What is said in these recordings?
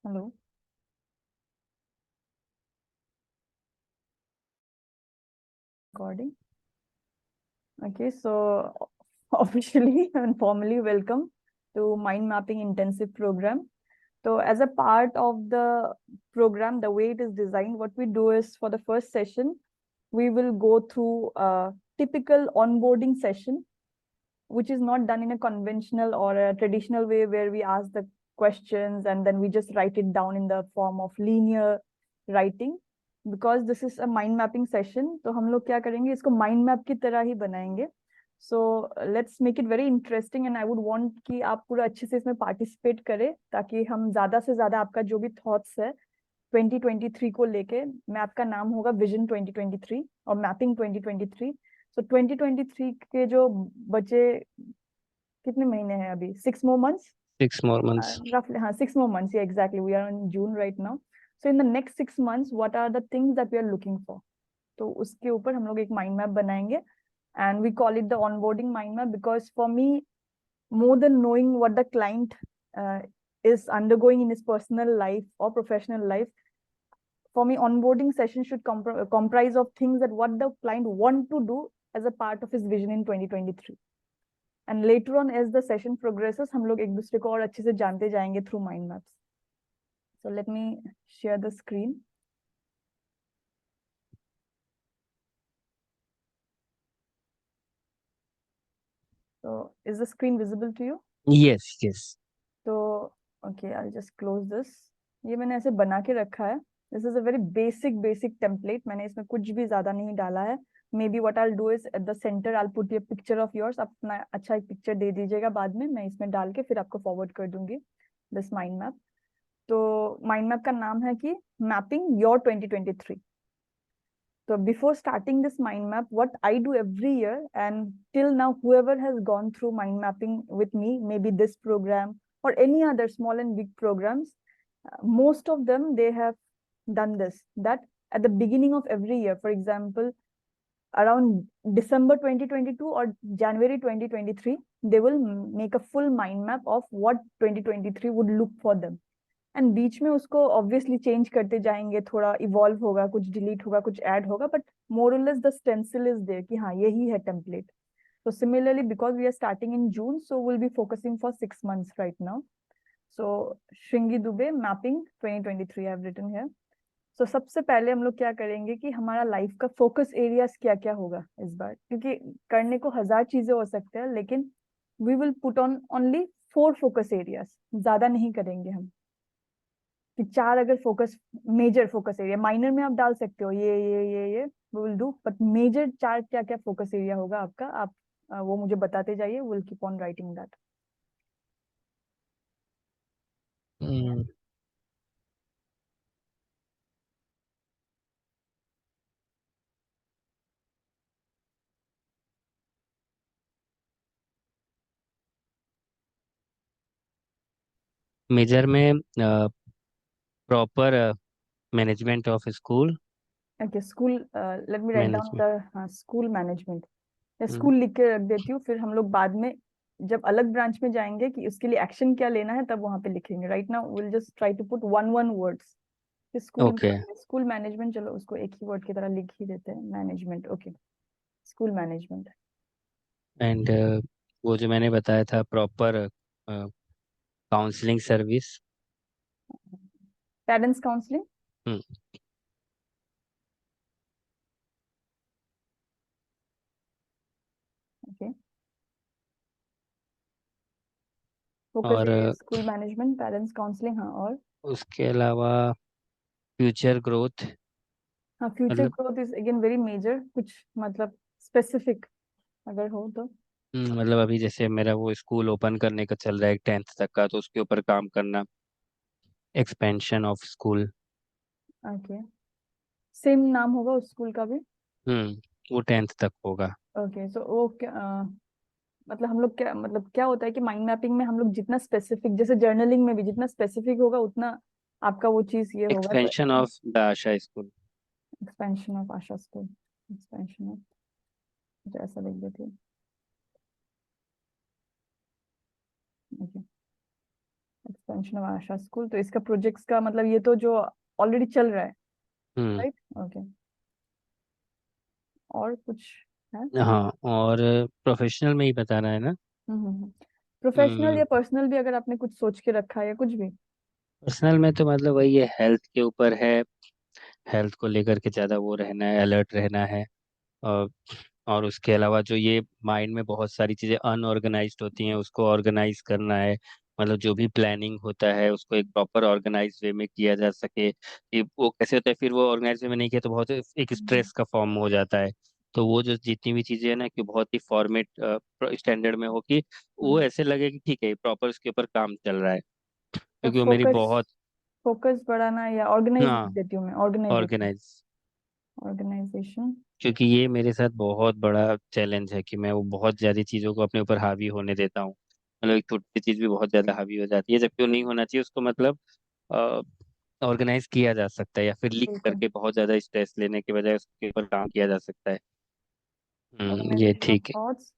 Hello. Recording. Okay, so officially and formally welcome to Mind Mapping Intensive Program. So as a part of the program, the way it is designed, what we do is for the first session, we will go through a typical onboarding session, which is not done in a conventional or a traditional way where we ask the questions and then we just write it down in the form of linear writing. Because this is a mind mapping session, तो हम लोग क्या करेंगे, इसको mind map की तरह ही बनाएंगे. So let's make it very interesting and I would want कि आप पूरा अच्छे से इसमें participate करें ताकि हम ज्यादा से ज्यादा आपका जो भी thoughts है 2023 को लेके, मैप का नाम होगा विजन 2023 और मैपिंग 2023. सो 2023 के जो बचे कितने महीने हैं अभी, 6 more months. 6 more months. Roughly, हाँ, 6 more months. Yeah, exactly. We are in June right now. So in the next 6 months, what are the things that we are looking for? तो उसके ऊपर हम लोग एक माइंड मैप बनाएंगे and we call it the onboarding mind map because for me, more than knowing what the client is undergoing in his personal life or professional life, for me, onboarding session should comprise of things that what the client want to do as a part of his vision in 2023. And later on, as the session progresses, हम लोग एक दूसरे को और अच्छे से जानते जाएंगे through mind maps. So let me share the screen. So is the screen visible to you? Yes, yes. So okay, I'll just close this. ये मैंने ऐसे बना के रखा है. This is a very basic template. मैंने इसमें कुछ भी ज्यादा नहीं डाला है. Maybe what I'll do is at the center I'll put a picture of yours. आप अपना अच्छा एक पिक्चर दे दीजिएगा बाद में, मैं इसमें डाल के फिर आपको फॉरवर्ड कर दूंगी this mind map. तो mind map का नाम है कि mapping your 2023. So before starting this mind map, what I do every year and till now, whoever has gone through mind mapping with me, maybe this program or any other small and big programs, most of them, they have done this, that at the beginning of every year, for example, around December 2022 or January 2023, they will make a full mind map of what 2023 would look for them. And बीच में उसको obviously change करते जाएंगे, थोड़ा evolve होगा, कुछ delete होगा, कुछ ऐड होगा, बट मोर और less the stencil is there कि हाँ यही है template. So similarly, because we are starting in June, so we'll be focusing for 6 months right now. So Shringi Dubey, mapping 2023, I have written here. So सबसे पहले हम लोग क्या करेंगे कि हमारा लाइफ का फोकस एरियाज क्या क्या होगा इस बार, क्योंकि करने को हजार चीजें हो सकते हैं, लेकिन we will put on only 4 focus areas, ज्यादा नहीं करेंगे हम. कि 4 अगर focus, major focus area, minor में आप डाल सकते हो ये we will do, but major 4 क्या क्या फोकस एरिया होगा आपका, आप वो मुझे बताते जाइए. Will keep on writing that. Major में proper management of school okay, school, let me write down management. The, हाँ, स्कूल मैनेजमेंट या स्कूल लिख के रख देती हूँ, फिर हम लोग बाद में जब अलग ब्रांच में जाएंगे कि उसके लिए एक्शन क्या लेना है तब वहां पे लिखेंगे. Right now will just try to put one words. School, okay. School management, चलो उसको एक ही वर्ड की तरह लिख ही देते हैं, management. Okay, school management. And वो जो मैंने बताया था proper counselling service. Parents counselling. Okay, focus और area school management, parents counselling, हाँ, और उसके अलावा फ्यूचर ग्रोथ. हाँ, फ्यूचर मतलब growth is again very major. कुछ मतलब स्पेसिफिक अगर हो तो. मतलब अभी जैसे मेरा वो स्कूल ओपन करने का चल रहा है 10th तक का, तो उसके ऊपर काम करना. Expansion of school. Okay, same नाम होगा उस स्कूल का भी. वो 10th तक होगा. ओके, सो वो क्या, मतलब हम लोग क्या, मतलब क्या होता है कि माइंड मैपिंग में हम लोग जितना स्पेसिफिक, जैसे जर्नलिंग में भी जितना स्पेसिफिक होगा उतना आपका वो चीज ये होगा. तो expansion of the Asha school. Expansion of Asha school, expansion of, ऐसा लिख देती हूँ. Okay, expansion of Asha school, तो इसका प्रोजेक्ट्स का मतलब ये तो जो ऑलरेडी चल रहा है, हम्म। राइट? ओके, और कुछ है? हाँ, और प्रोफेशनल में ही बताना है ना? प्रोफेशनल हम्म। या पर्सनल भी, अगर आपने कुछ सोच के रखा है या कुछ भी। पर्सनल में तो मतलब वही है, हेल्थ के ऊपर है। हेल्थ को लेकर के ज़्यादा वो रहना है, अलर्ट रहना है। और और उसके अलावा जो ये माइंड में बहुत सारी चीज़ें अनऑर्गेनाइज्ड होती हैं, उसको ऑर्गेनाइज करना है। मतलब जो भी प्लानिंग होता है उसको एक प्रॉपर ऑर्गेनाइज वे में किया जा सके। कि वो कैसे होता है, फिर वो ऑर्गेनाइज वे में नहीं किया तो बहुत एक हम्म, स्ट्रेस का फॉर्म हो जाता है। तो वो जो जितनी भी चीज़ें हैं ना, कि बहुत ही फॉर्मेट स्टैंडर्ड में हो, कि वो हम्म। ऐसे लगे कि ठीक है, प्रॉपर उसके ऊपर काम चल रहा है। तो क्योंकि वो मेरी फोकस, बहुत। फोकस बढ़ाना या ऑर्गेनाइज लिख हाँ, देती हूँ मैं, ऑर्गेनाइजेशन। ऑर्गेनाइज। ऑर्गेनाइजेशन। क्योंकि ये मेरे साथ बहुत बड़ा चैलेंज है कि मैं वो बहुत ज़्यादा चीज़ों को अपने ऊपर हावी होने देता हूँ। मतलब एक छोटी चीज़ भी बहुत ज़्यादा हावी हो जाती है, जबकि वो नहीं होना चाहिए उसको। मतलब ऑर्गेनाइज किया जा सकता है, या फिर लिख ठीक है। करके बहुत ज़्यादा स्ट्रेस लेने के बजाय उसके ऊपर काम किया जा सकता है। ये ऑर्गेनाइजेशन ऑफ ठीक है। थॉट्स।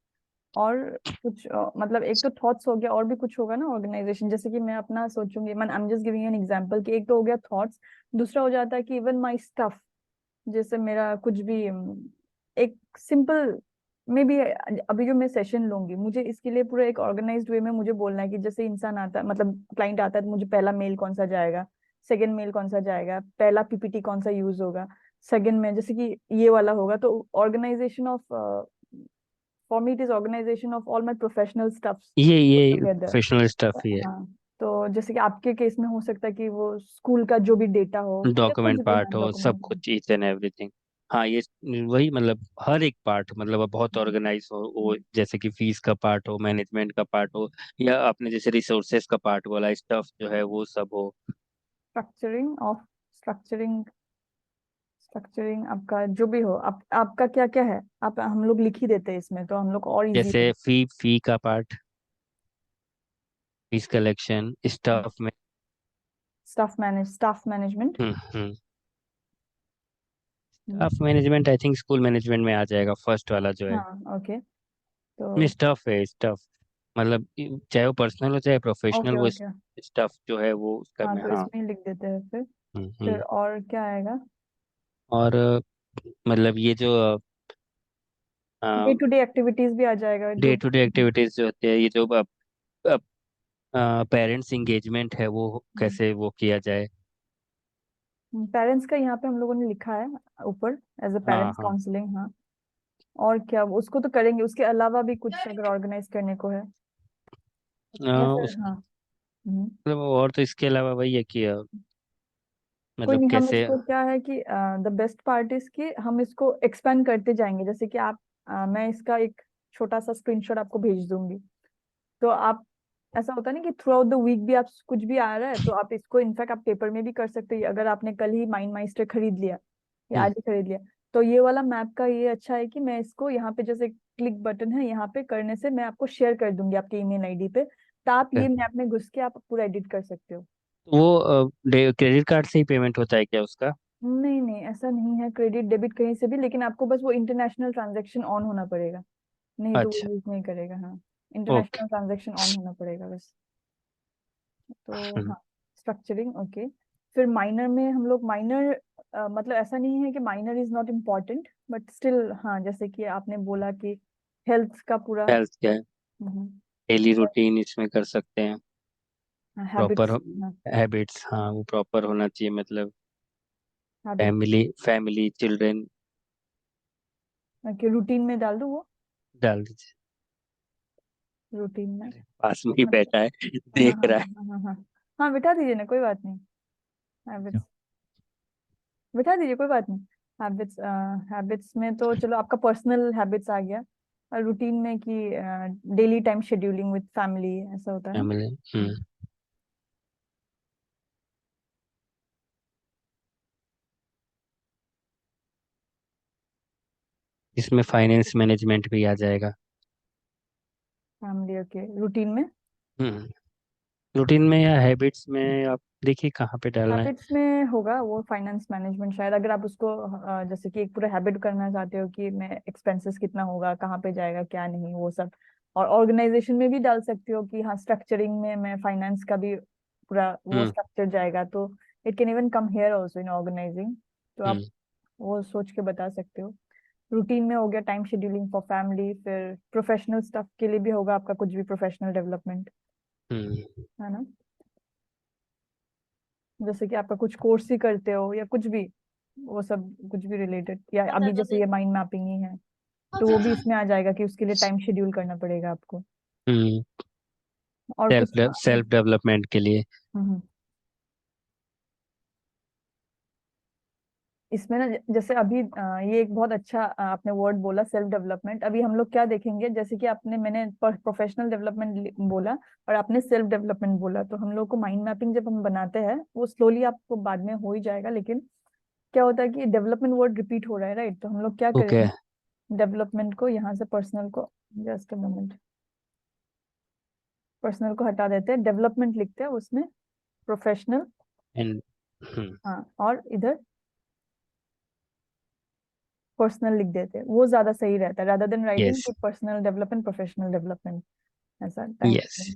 और कुछ मतलब एक तो थॉट्स हो गया, और भी कुछ होगा ना ऑर्गेनाइजेशन, जैसे कि मैं अपना सोचूंगी, मैं आई am just giving an example कि एक तो हो गया थॉट्स, दूसरा हो जाता है कि इवन माय स्टफ, जैसे मेरा कुछ भी एक सिंपल मे बी, अभी जो मैं सेशन लूंगी, मुझे इसके लिए पूरा एक ऑर्गेनाइज्ड वे में मुझे बोलना है कि जैसे इंसान आता है, मतलब क्लाइंट आता है, तो मुझे पहला मेल कौन सा जाएगा, सेकंड मेल कौन सा जाएगा, पहला पीपीटी कौन सा यूज होगा, सेकंड में जैसे कि ये वाला होगा, तो organisation of, for me it is organisation of all my professional stuffs ये टुगेदर। प्रोफेशनल स्टफ ही है। हाँ, तो जैसे कि आपके केस में हो सकता है कि वो स्कूल का जो भी डेटा हो, या कुछ डॉक्यूमेंट भी, पार्ट हाँ हो, सब डॉक्यूमेंट। कुछ, ईच एंड एवरीथिंग। हाँ, ये वही मतलब हर एक पार्ट, मतलब अब बहुत ऑर्गेनाइज हो वो, जैसे कि फीस का पार्ट हो, मैनेजमेंट का पार्ट हो, या आपने जैसे रिसोर्सेज का पार्ट बोला, स्टफ जो है वो सब हो। स्ट्रक्चरिंग ऑफ, स्ट्रक्चरिंग, स्ट्रक्चरिंग आपका जो भी हो, आपका क्या क्या है, आप हम लोग लिख ही देते हैं इसमें, तो हम लोग को और इजी जैसे है। फी का पार्ट, फीस कलेक्शन, स्टाफ में। Staff management. Hmm. Staff management I think school management में आ जाएगा, फर्स्ट वाला जो है। हाँ, ओके, तो स्टफ है, स्टफ। मतलब चाहे वो पर्सनल हो चाहे प्रोफेशनल, ओके वो ओके, स्टफ जो है वो उसका हाँ में, तो हाँ। इसमें ही लिख देते हैं फिर। फिर हम्म। और क्या आएगा? और मतलब ये जो डे टू डे एक्टिविटीज भी आ जाएगा डे जो। टू डे एक्टिविटीज जो होते हैं, ये जो पेरेंट्स इंगेजमेंट है, वो कैसे वो किया जाए। पेरेंट्स का यहाँ पे हम लोगों ने लिखा है ऊपर, एज अ हाँ पेरेंट्स हाँ। काउंसलिंग, हाँ। और क्या, उसको तो करेंगे, उसके अलावा भी कुछ अगर ऑर्गेनाइज करने को है, या फिर उस हाँ। हम्म। मतलब और तो इसके अलावा वही है कि कोई मतलब नहीं, हम कैसे। इसको क्या है कि द बेस्ट पार्ट इज कि हम इसको एक्सपेंड करते जाएंगे, जैसे कि आप, मैं इसका एक छोटा सा स्क्रीनशॉट आपको भेज दूंगी, तो आप, ऐसा होता है ना कि थ्रू आउट द वीक भी आप कुछ भी आ रहा है तो आप इसको इनफैक्ट आप पेपर में भी कर सकते हो, अगर आपने कल ही माइंड माइस्टर खरीद लिया या हम्म। आज ही खरीद लिया, तो ये वाला मैप का ये अच्छा है कि मैं इसको यहाँ पे जैसे क्लिक बटन है, यहाँ पे करने से मैं आपको शेयर कर दूंगी आपके ईमेल आईडी पे, तो आप ये मैप में घुस के आप पूरा एडिट कर सकते हो। वो क्रेडिट कार्ड से ही पेमेंट होता है क्या उसका? नहीं नहीं, ऐसा नहीं है, क्रेडिट डेबिट कहीं से भी, लेकिन आपको बस वो इंटरनेशनल ट्रांजैक्शन ऑन होना पड़ेगा, नहीं तो वो अच्छा। यूज नहीं करेगा, हाँ। ओके। इंटरनेशनल ट्रांजैक्शन ऑन होना पड़ेगा बस। तो हाँ, स्ट्रक्चरिंग ओके। फिर माइनर में हम लोग माइनर, मतलब ऐसा नहीं है कि minor is not important, but still हाँ, जैसे कि आपने बोला कि हेल्थ का पूरा, हेल्थ क्या है, डेली रूटीन इसमें कर सकते हैं। प्रॉपर हैबिट्स, हाँ, हैबिट्स, हाँ वो प्रॉपर होना चाहिए, मतलब habit, family, family children. Okay, routine में डाल दूँ वो, डाल दीजिए। रूटीन में। अरे, पास में ही बैठा है, हाँ हाँ देख हाँ रहा हाँ हाँ हाँ, हाँ बिठा दीजिए ना, कोई बात नहीं, है। हैबिट्स, बिठा दीजिए, कोई बात नहीं। हैबिट्स, हैबिट्स में तो चलो आपका पर्सनल हैबिट्स आ गया, और रूटीन में कि daily time scheduling with family, ऐसा होता है ना। फैमिली। हम्म। इसमें फाइनेंस मैनेजमेंट भी आ जाएगा। फैमिली ओके, रूटीन में। हम्म। रूटीन में या हैबिट्स में, आप देखिए कहाँ पे डालना है। हैबिट्स में होगा वो फाइनेंस मैनेजमेंट शायद, अगर आप उसको जैसे कि एक पूरा हैबिट करना चाहते हो कि मैं एक्सपेंसेस कितना होगा, कहाँ पे जाएगा, क्या नहीं, वो सब। और ऑर्गेनाइजेशन में भी डाल सकते हो कि हाँ, स्ट्रक्चरिंग में मैं फाइनेंस का भी पूरा वो हम्म स्ट्रक्चर जाएगा, तो it can even come here also in organising. तो आप हम्म वो सोच के बता सकते हो। रूटीन में हो गया टाइम शेड्यूलिंग फॉर फैमिली, फिर प्रोफेशनल स्टफ के लिए भी होगा आपका कुछ भी प्रोफेशनल डेवलपमेंट, हम्म है ना। जैसे कि आपका कुछ कोर्स ही करते हो या कुछ भी, वो सब कुछ भी रिलेटेड, या अभी जैसे ये माइंड मैपिंग ही है, तो वो भी इसमें आ जाएगा कि उसके लिए टाइम शेड्यूल करना पड़ेगा आपको। हम्म और कुछ सेल्फ डेवलपमेंट के लिए। हम्म, इसमें ना जैसे अभी ये एक बहुत अच्छा आपने वर्ड बोला सेल्फ डेवलपमेंट। अभी हम लोग क्या देखेंगे, जैसे कि आपने मैंने प्रोफेशनल डेवलपमेंट बोला और आपने सेल्फ डेवलपमेंट बोला, तो हम लोग को माइंड मैपिंग जब हम बनाते हैं वो स्लोली आपको बाद में हो ही जाएगा, लेकिन क्या होता है कि डेवलपमेंट वर्ड रिपीट हो रहा है, राइट। तो हम लोग क्या ओके। करेंगे, डेवलपमेंट को यहाँ से पर्सनल को, जस्ट अ मोमेंट, पर्सनल को हटा देते हैं, डेवलपमेंट लिखते हैं उसमें, प्रोफेशनल, एंड हाँ, और इधर पर्सनल लिख देते हैं, वो ज्यादा सही रहता है रादर देन राइटिंग यस कि पर्सनल डेवलपमेंट प्रोफेशनल डेवलपमेंट, ऐसा टाइम। यस।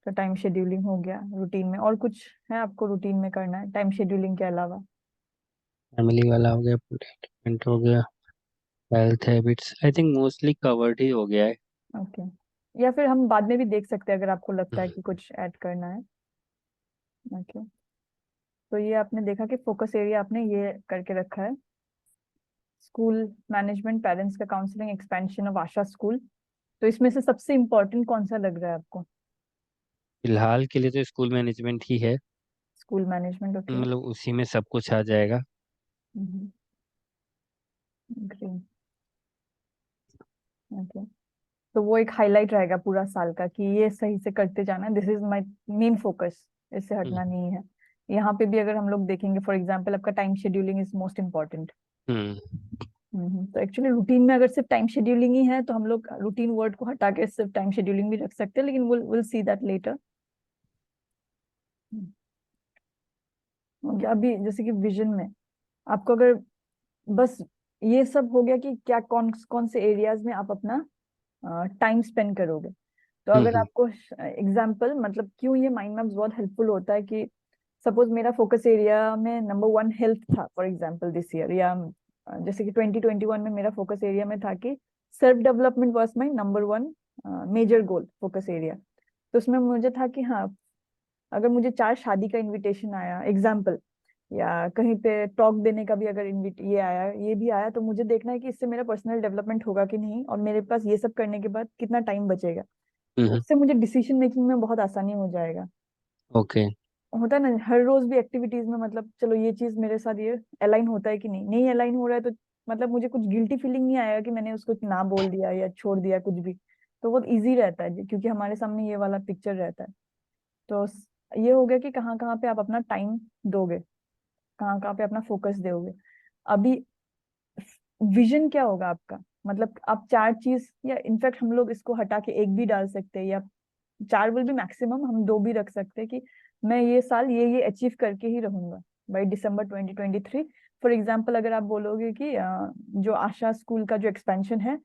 तो टाइम शेड्यूलिंग हो गया रूटीन में, और कुछ है आपको रूटीन में करना है टाइम शेड्यूलिंग के अलावा? फैमिली वाला हो गया, डेवलपमेंट हो गया, health habits, I think mostly covered ही हो गया है। ओके, या फिर हम बाद में भी देख सकते हैं अगर आपको लगता है हम्म, कि कुछ ऐड करना है। ओके, तो ये आपने देखा कि फोकस एरिया आपने ये करके रखा है, स्कूल मैनेजमेंट, पेरेंट्स का counselling, expansion of Asha school. तो इसमें से सबसे इम्पोर्टेंट कौन सा लग रहा है आपको? फिलहाल के लिए तो स्कूल मैनेजमेंट ही है। School management, okay. मतलब उसी में सब कुछ आ जाएगा। Green, okay. तो वो एक हाईलाइट रहेगा पूरा साल का कि ये सही से करते जाना, this is my main focus, इससे हटना हम्म नहीं है। यहाँ पे भी अगर हम लोग देखेंगे, फॉर एग्जांपल आपका time scheduling is most important. Hmm तो एक्चुअली रूटीन में अगर सिर्फ टाइम शेड्यूलिंग ही है तो हम लोग रूटीन वर्ड को हटा के सिर्फ टाइम शेड्यूलिंग भी रख सकते हैं, लेकिन विल सी दैट लेटर। अभी जैसे कि विजन में आपको अगर बस ये सब हो गया कि क्या कौन कौन से एरियाज में आप अपना टाइम स्पेंड करोगे। तो अगर हम्म आपको एग्जाम्पल, मतलब क्यों ये माइंड मैप्स बहुत हेल्पफुल होता है कि सपोज मेरा फोकस एरिया में नंबर वन हेल्थ था फॉर एग्जाम्पल दिस ईयर, या जैसे कि 2021 में मेरा फोकस एरिया में था कि self development was my number one major goal focus area. तो उसमें मुझे था कि हाँ, अगर मुझे 4 शादी का इनविटेशन आया एग्जाम्पल, या कहीं पे टॉक देने का भी अगर इनविट ये आया, ये भी आया, तो मुझे देखना है कि इससे मेरा पर्सनल डेवलपमेंट होगा कि नहीं, और मेरे पास ये सब करने के बाद कितना टाइम बचेगा। तो हम्म। उससे मुझे डिसीजन मेकिंग में बहुत आसानी हो जाएगा। ओके। होता है ना हर रोज भी एक्टिविटीज में, मतलब चलो ये चीज मेरे साथ ये अलाइन होता है कि नहीं, नहीं अलाइन हो रहा है तो मतलब मुझे कुछ गिल्टी फीलिंग नहीं आएगा कि मैंने उसको ना बोल दिया या छोड़ दिया कुछ भी। तो बहुत इजी रहता है क्योंकि हमारे सामने ये वाला पिक्चर रहता है। तो ये हो गया कि कहाँ कहाँ पे आप अपना टाइम दोगे, कहाँ कहाँ पे अपना फोकस दोगे। अभी विजन क्या होगा आपका, मतलब आप 4 चीज, या इनफैक्ट हम लोग इसको हटा के एक भी डाल सकते हैं, या 4 विल भी मैक्सिमम, हम 2 भी रख सकते हैं कि मैं ये साल ये अचीव करके ही रहूंगा बाई दिसंबर 2023। फॉर एग्जाम्पल अगर आप बोलोगे कि जो आशा स्कूल का जो एक्सपेंशन है,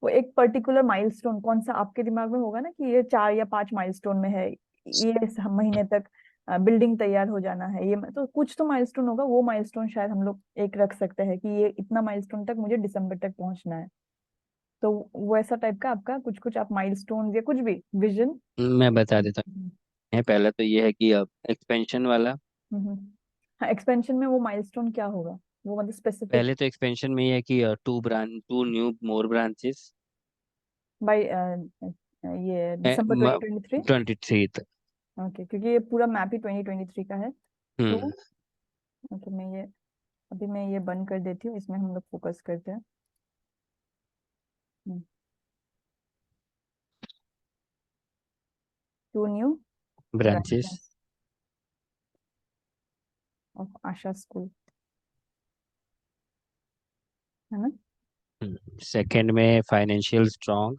वो एक पर्टिकुलर माइलस्टोन कौन सा आपके दिमाग में होगा ना कि ये 4 या 5 माइलस्टोन में है, ये इस महीने तक बिल्डिंग तैयार हो जाना है, ये तो कुछ तो माइलस्टोन होगा, वो माइलस्टोन शायद हम लोग एक रख सकते हैं कि ये इतना माइलस्टोन तक मुझे दिसंबर तक पहुंचना है। तो वो ऐसा टाइप का आपका कुछ कुछ आप माइलस्टोन या कुछ भी विजन। मैं बता देता हूँ। पहला तो ये है कि अब एक्सपेंशन वाला। हाँ, एक्सपेंशन में वो माइलस्टोन क्या होगा, वो मतलब स्पेसिफिक पहले तो एक्सपेंशन में ये है कि two new more branches by ये दिसंबर 2023। 23 तक। ओके, क्योंकि ये पूरा मैप ही 2023 का है। हम्म तो ओके, मैं ये अभी मैं ये बंद कर देती हूँ, इसमें हम लोग फोकस करते हैं। Two new branches. Branches of Asha school, है ना। सेकंड में फाइनेंशियल स्ट्रांग।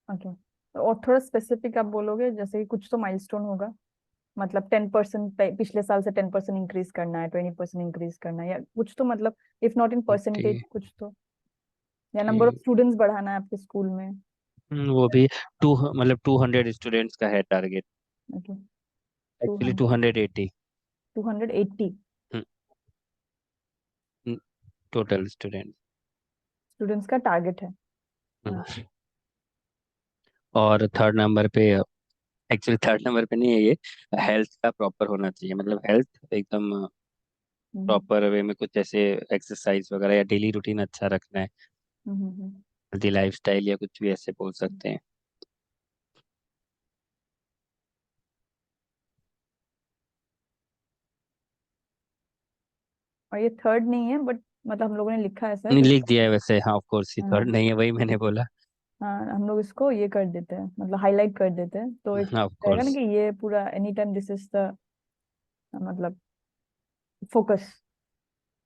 ओके, और थोड़ा स्पेसिफिक आप बोलोगे, जैसे कि कुछ तो माइलस्टोन होगा, मतलब 10% पिछले साल से 10% इंक्रीज करना है, 20% इंक्रीज करना है, या कुछ तो मतलब इफ नॉट इन परसेंटेज कुछ तो, या नंबर ऑफ स्टूडेंट्स बढ़ाना है आपके स्कूल में। वो भी 200 मतलब 200 स्टूडेंट्स का है target. Okay, actually 200 280 280 total student. Students का टारगेट है। हाँ। और थर्ड नंबर पे, एक्चुअली थर्ड नंबर पे नहीं है ये, हम्म, हेल्थ का प्रॉपर होना चाहिए, मतलब हेल्थ एकदम हम्म, प्रॉपर वे में, कुछ ऐसे एक्सरसाइज वगैरह या डेली रूटीन अच्छा रखना है, हम्म। हेल्दी लाइफस्टाइल या कुछ भी ऐसे बोल हम्म। सकते हैं। और ये थर्ड नहीं है, बट मतलब हम लोगों ने लिखा है ऐसा नहीं, क्योंकि लिख दिया है वैसे, हाँ ऑफ कोर्स ये हाँ, थर्ड नहीं है, वही मैंने बोला। हाँ हम लोग इसको ये कर देते हैं, मतलब हाईलाइट कर देते हैं, तो एक हाँ ऑफ रहेगा ना कोर्स। कि ये पूरा any time this is the मतलब फोकस।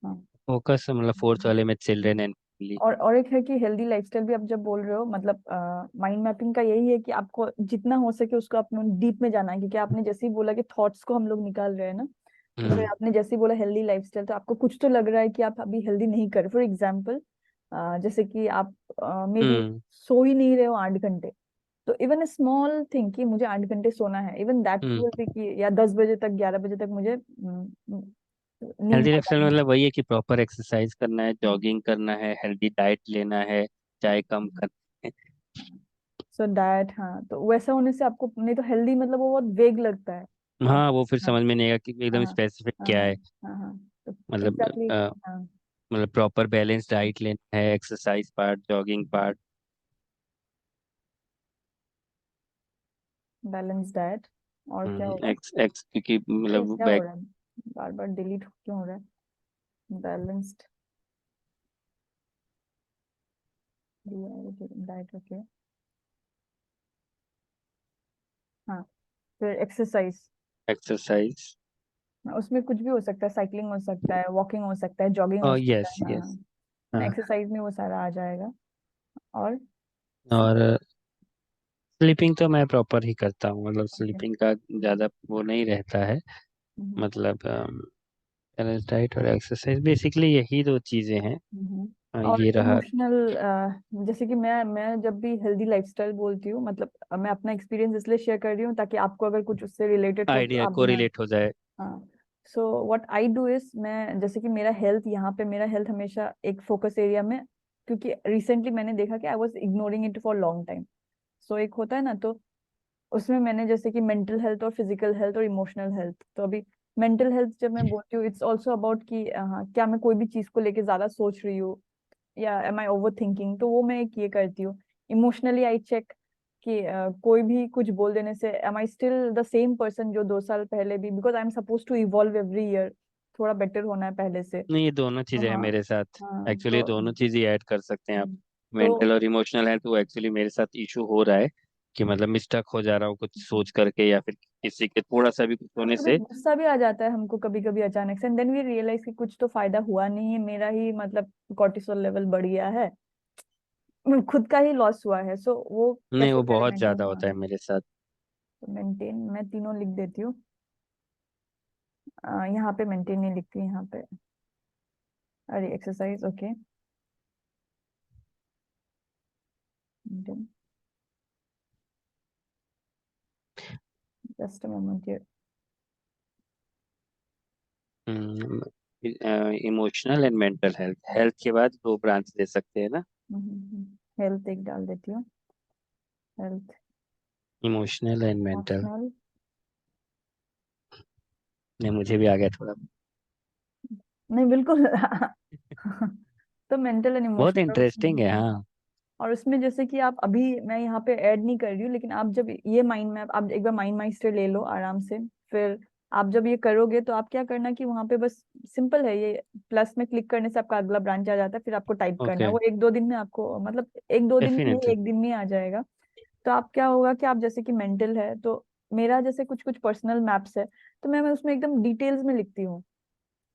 हाँ। फोकस मतलब फोर्थ वाले में चिल्ड्रन एंड फैमिली। और एक है कि हेल्दी लाइफस्टाइल भी आप जब बोल रहे हो, मतलब माइंड मैपिंग का यही है कि आपको जितना हो सके उसको अपने डीप में जाना है, क्योंकि आपने जैसे ही बोला कि थॉट्स को हम लोग निकाल रहे हैं ना, तो फिर हम्म। आपने जैसे ही बोला हेल्दी लाइफस्टाइल, तो आपको कुछ तो लग रहा है कि आप अभी हेल्दी नहीं कर, फॉर एग्जाम्पल जैसे कि आप मे बी हम्म। सो ही नहीं रहे हो 8 घंटे, तो इवन स्मॉल थिंग कि मुझे 8 घंटे सोना है, even that hmm. Will be कि या 10 बजे तक 11 बजे तक मुझे नींद हेल्दी आ लाइफस्टाइल जानी मतलब वही है कि प्रॉपर एक्सरसाइज करना है, है। जॉगिंग करना है, हेल्दी डाइट लेना है, चाय कम करना है। सो डाइट, हाँ तो वैसा होने से आपको, नहीं तो हेल्दी मतलब वो बहुत वेग लगता है। आप हाँ वो फिर हाँ, समझ में नहीं आएगा कि एकदम हाँ, स्पेसिफिक हाँ, क्या हाँ, है। हाँ, हाँ, तो मतलब एग्जैक्टली। हाँ, मतलब प्रॉपर बैलेंस डाइट लेना है, exercise part, jogging part. Balance diet. और क्या होगा? एक्स एक्स क्योंकि ये मतलब क्या हो बैक। रहा है? बार बार डिलीट क्यों हो रहा है? Balanced diet, okay. हाँ, फिर एक्सरसाइज, एक्सरसाइज। उसमें कुछ भी हो सकता है, साइकिलिंग हो सकता है, वॉकिंग हो सकता है, जॉगिंग हो सकता यस है, यस। हाँ। हाँ। एक्सरसाइज में वो सारा आ जाएगा। और और स्लीपिंग तो मैं प्रॉपर ही करता हूँ, मतलब ओके। स्लीपिंग का ज़्यादा वो नहीं रहता है। मतलब बैलेंस डाइट और एक्सरसाइज, बेसिकली यही दो चीज़ें हैं। हम्म। और ये रहा इमोशनल, जैसे कि मैं जब भी हेल्दी लाइफस्टाइल बोलती हूँ, मतलब मैं अपना एक्सपीरियंस इसलिए शेयर कर रही हूँ ताकि आपको अगर कुछ उससे रिलेटेड हो तो आइडिया आप को हाँ। रिलेट हो जाए। हाँ। So what I do is, मैं जैसे कि मेरा हेल्थ यहाँ पे, मेरा हेल्थ हमेशा एक फोकस एरिया में, क्योंकि रिसेंटली मैंने देखा कि I was ignoring it for long time. So एक होता है ना, तो उसमें मैंने जैसे कि मेंटल हेल्थ और फिजिकल हेल्थ और इमोशनल हेल्थ, तो अभी मेंटल हेल्थ जब मैं बोलती हूँ, इट्स ऑल्सो अबाउट कि हाँ, क्या मैं कोई भी चीज को लेके ज्यादा सोच रही हूँ, या एम आई ओवर थिंकिंग, तो वो मैं एक ये करती हूँ। इमोशनली आई चेक कि कोई भी कुछ बोल देने से am I still the same person जो 2 साल पहले भी, because I am suppose to evolve every year, थोड़ा बेटर होना है पहले से। नहीं, ये दोनों तो चीज़ें हैं हाँ, मेरे साथ। हाँ एक्चुअली ये तो दोनों चीज़ ही ऐड कर सकते हैं आप। तो मेंटल और इमोशनल है तो एक्चुअली मेरे साथ इशू हो रहा है कि मतलब मिस्टक हो जा रहा हूँ कुछ सोच करके, या फिर किसी के थोड़ा सा भी कुछ और होने कभी से। गुस्सा भी आ जाता है हमको कभी कभी अचानक से, एंड देन वी रियलाइज कि कुछ तो फायदा हुआ नहीं है, मेरा ही मतलब कॉर्टिसोल लेवल बढ़ गया है, खुद का ही लॉस हुआ है, सो वो नहीं, कैसे वो करें बहुत मेंटेन? ज़्यादा हाँ, होता है मेरे साथ। तो मेंटेन मैं तीनों लिख देती हूँ। यहाँ पे मेंटेन नहीं लिखती, यहाँ पे अरे exercise, okay. Just a moment here. Emotional and mental health, health के बाद दो ब्रांच दे सकते हैं ना। हेल्थ एक डाल देती हूँ। Health, emotional and mental. Emotional. नहीं, मुझे भी आ गया थोड़ा। नहीं बिल्कुल। तो मेंटल एंड बहुत इमोशनल। इंटरेस्टिंग है, हाँ। और उसमें जैसे कि आप अभी, मैं यहाँ पे ऐड नहीं कर रही हूँ, लेकिन आप जब ये माइंड मैप, आप एक बार माइंड माइस्टर ले लो आराम से, फिर आप जब ये करोगे तो आप क्या करना कि वहां पे बस सिंपल है, ये प्लस में क्लिक करने से आपका अगला ब्रांच आ जाता है, फिर आपको टाइप करना ओके। है, वो 1-2 दिन में आपको, मतलब 1-2 दिन में नहीं, डेफिनेटली। 1 दिन में आ जाएगा। तो आप क्या होगा कि आप जैसे कि मेंटल है, तो मेरा जैसे कुछ कुछ पर्सनल मैप्स है, तो मैं उसमें एकदम डिटेल्स में लिखती हूँ।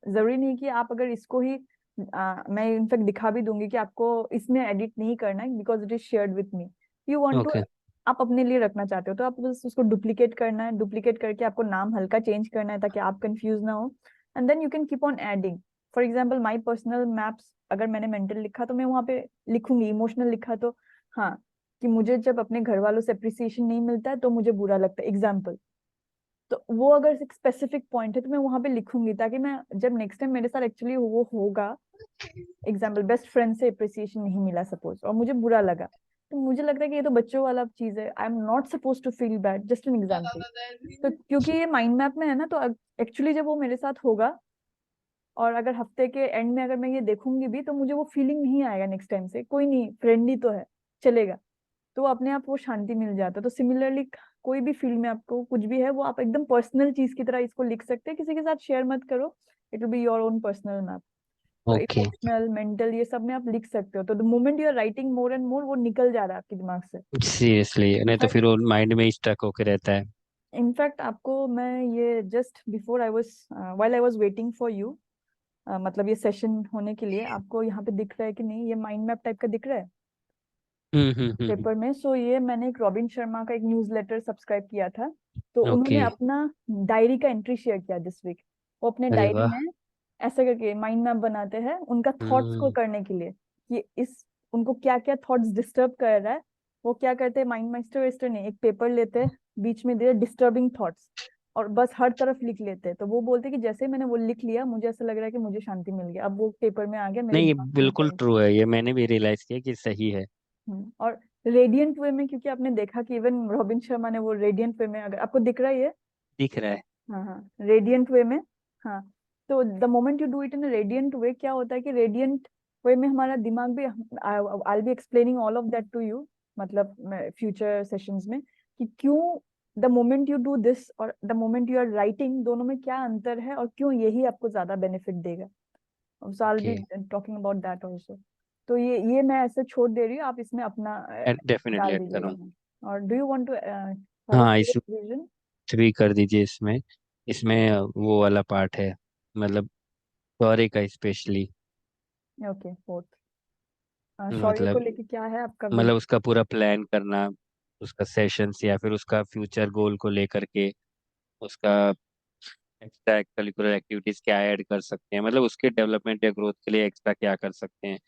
जरूरी नहीं कि आप अगर इसको ही मैं इनफेक्ट दिखा भी दूंगी कि आपको इसमें एडिट नहीं करना है, because it is shared with me, you want to, okay. आप अपने लिए रखना चाहते हो, तो आप बस उसको डुप्लीकेट करना है, डुप्लीकेट करके आपको नाम हल्का चेंज करना है ताकि आप कंफ्यूज ना हो, and then you can keep on adding. For example my personal maps, अगर मैंने मेंटल लिखा तो मैं वहां पे लिखूंगी, इमोशनल लिखा तो हाँ, कि मुझे जब अपने घर वालों से अप्रिसिएशन नहीं मिलता है तो मुझे बुरा लगता है, एग्जाम्पल। तो वो अगर एक स्पेसिफिक पॉइंट है तो मैं वहां पे लिखूंगी, ताकि मैं जब नेक्स्ट टाइम मेरे साथ एक्चुअली वो होगा, एग्जाम्पल बेस्ट फ्रेंड से अप्रिसिएशन नहीं मिला सपोज, और मुझे बुरा लगा, तो मुझे लगता है कि ये तो बच्चों वाला चीज है, I am not suppose to feel bad, just an example. तो क्योंकि ये माइंड मैप में है ना, तो एक्चुअली जब वो मेरे साथ होगा, और अगर हफ्ते के एंड में अगर मैं ये देखूंगी भी, तो मुझे वो फीलिंग नहीं आएगा नेक्स्ट टाइम से, कोई नहीं, फ्रेंडली तो है, चलेगा। तो वो अपने आप वो शांति मिल जाता है। तो सिमिलरली कोई भी फील्ड में आपको कुछ भी है, वो आप एकदम पर्सनल चीज की तरह इसको लिख सकते हैं, किसी के साथ शेयर मत करो, it will be your own personal map. तो ओके। इमोशनल, मेंटल, ये सब में आप लिख सकते हो, तो the moment you are writing more and more, वो निकल जा रहा है आपके दिमाग से। सीरियसली, नहीं तो इनफैक्ट फिर वो माइंड में स्टक होके रहता है। इनफैक्ट आपको मैं ये just before I was while I was waiting for you, मतलब ये सेशन होने के लिए, आपको यहाँ पे दिख रहा है कि नहीं, ये माइंड मैप टाइप का दिख रहा है हम्म। पेपर में। सो ये मैंने एक रॉबिन शर्मा का एक न्यूज़लेटर सब्सक्राइब किया था, तो ओके। उन्होंने अपना डायरी का एंट्री शेयर किया दिस वीक। वो अपने अरे डायरी वाह। में ऐसे करके माइंड मैप बनाते हैं उनका थॉट्स को हम्म। करने के लिए, कि इस उनको क्या क्या थॉट्स डिस्टर्ब कर रहा है। वो क्या करते हैं, माइंड मास्टर वेस्टर नहीं, एक पेपर लेते हैं, बीच में दे डिस्टर्बिंग थॉट्स, और बस हर तरफ लिख लेते हैं। तो वो बोलते हैं कि जैसे ही मैंने वो लिख लिया, मुझे ऐसा लग रहा है कि मुझे शांति मिल गया, अब वो पेपर में आ गया मेरे नहीं, ये दिमाग में बिल्कुल नहीं। ट्रू है, ये मैंने भी रियलाइज किया कि सही है। और रेडियंट वे में, क्योंकि आपने देखा कि इवन रॉबिन शर्मा ने वो रेडियंट वे में, अगर आपको दिख रहा है ये, दिख रहा है। हाँ हाँ, रेडियंट वे में, हाँ। तो the moment you do it in radiant way, क्या होता है कि रेडियंट वे में हमारा दिमाग भी, I be explaining all of that to you, मतलब फ्यूचर सेशंस में, कि क्यों the moment you do this और the moment you are writing, दोनों में क्या अंतर है, और क्यों यही आपको ज्यादा बेनिफिट देगा। So I okay. Will be talking about that also. तो ये मैं ऐसे छोड़ दे रही हूँ, आप इसमें अपना डेफिनेटली डाल ऐड दीजिएगा। करूँ। और do you want to have a हाँ, फोर्थ इस विजन? भी कर दीजिए इसमें। इसमें वो वाला पार्ट है, मतलब सॉरी का स्पेशली। ओके, फोर्थ, शौर्य को मतलब लेके क्या है आपका मतलब विजन? उसका पूरा प्लान करना, उसका सेशंस या फिर उसका फ्यूचर गोल को लेकर के, उसका एक्स्ट्रा करिकुलर एक्टिविटीज क्या ऐड कर सकते हैं, मतलब उसके डेवलपमेंट या ग्रोथ के लिए एक्स्ट्रा क्या कर सकते हैं।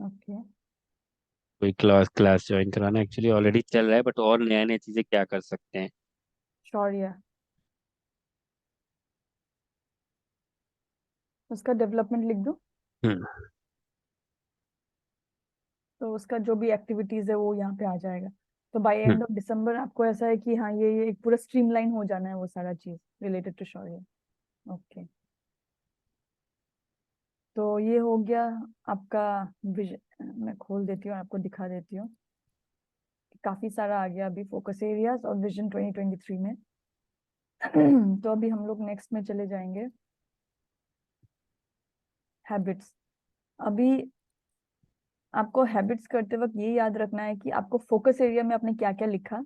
ओके, कोई क्लास क्लास ज्वाइन कराना एक्चुअली ऑलरेडी चल रहा है, बट और नया नया चीजें क्या कर सकते हैं। शौर्य, उसका डेवलपमेंट लिख दूं? हम्म। तो उसका जो भी एक्टिविटीज है वो यहाँ पे आ जाएगा। तो बाय हम्म। एंड ऑफ दिसंबर आपको ऐसा है कि हाँ, ये एक पूरा स्ट्रीमलाइन हो जाना है वो सारा चीज रिलेटेड टू शौर्य। ओके, तो ये हो गया आपका विजन। मैं खोल देती हूँ, आपको दिखा देती हूँ। काफी सारा आ गया अभी फोकस एरियाज और विजन 2023 में। तो अभी हम लोग नेक्स्ट में चले जाएंगे, हैबिट्स। अभी आपको हैबिट्स करते वक्त ये याद रखना है कि आपको फोकस एरिया में आपने क्या क्या लिखा,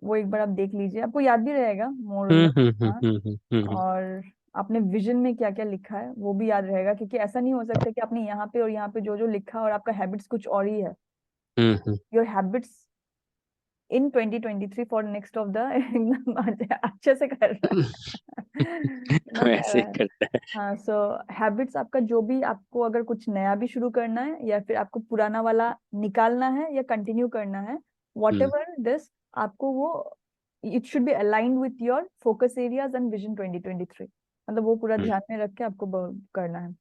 वो एक बार आप देख लीजिए, आपको याद भी रहेगा मोर और हम्म। लेस। हम्म। हम्म। हाँ, हम्म। और आपने विजन में क्या क्या लिखा है वो भी याद रहेगा, क्योंकि ऐसा नहीं हो सकता कि आपने यहाँ पे और यहाँ पे जो जो लिखा और आपका हैबिट्स कुछ और ही है। Hmm. Your habits in 2023 for next of the एकदम अच्छे से कर रहा है इतना वैसे सारा ही है। करता है। हाँ, सो हैबिट्स आपका जो भी, आपको अगर कुछ नया भी शुरू करना है, या फिर आपको पुराना वाला निकालना है या कंटिन्यू करना है, वॉट हम्म। एवर दिस, आपको वो, it should be aligned with your focus areas and vision 2023, मतलब वो पूरा हम्म। ध्यान में रख के आपको करना है।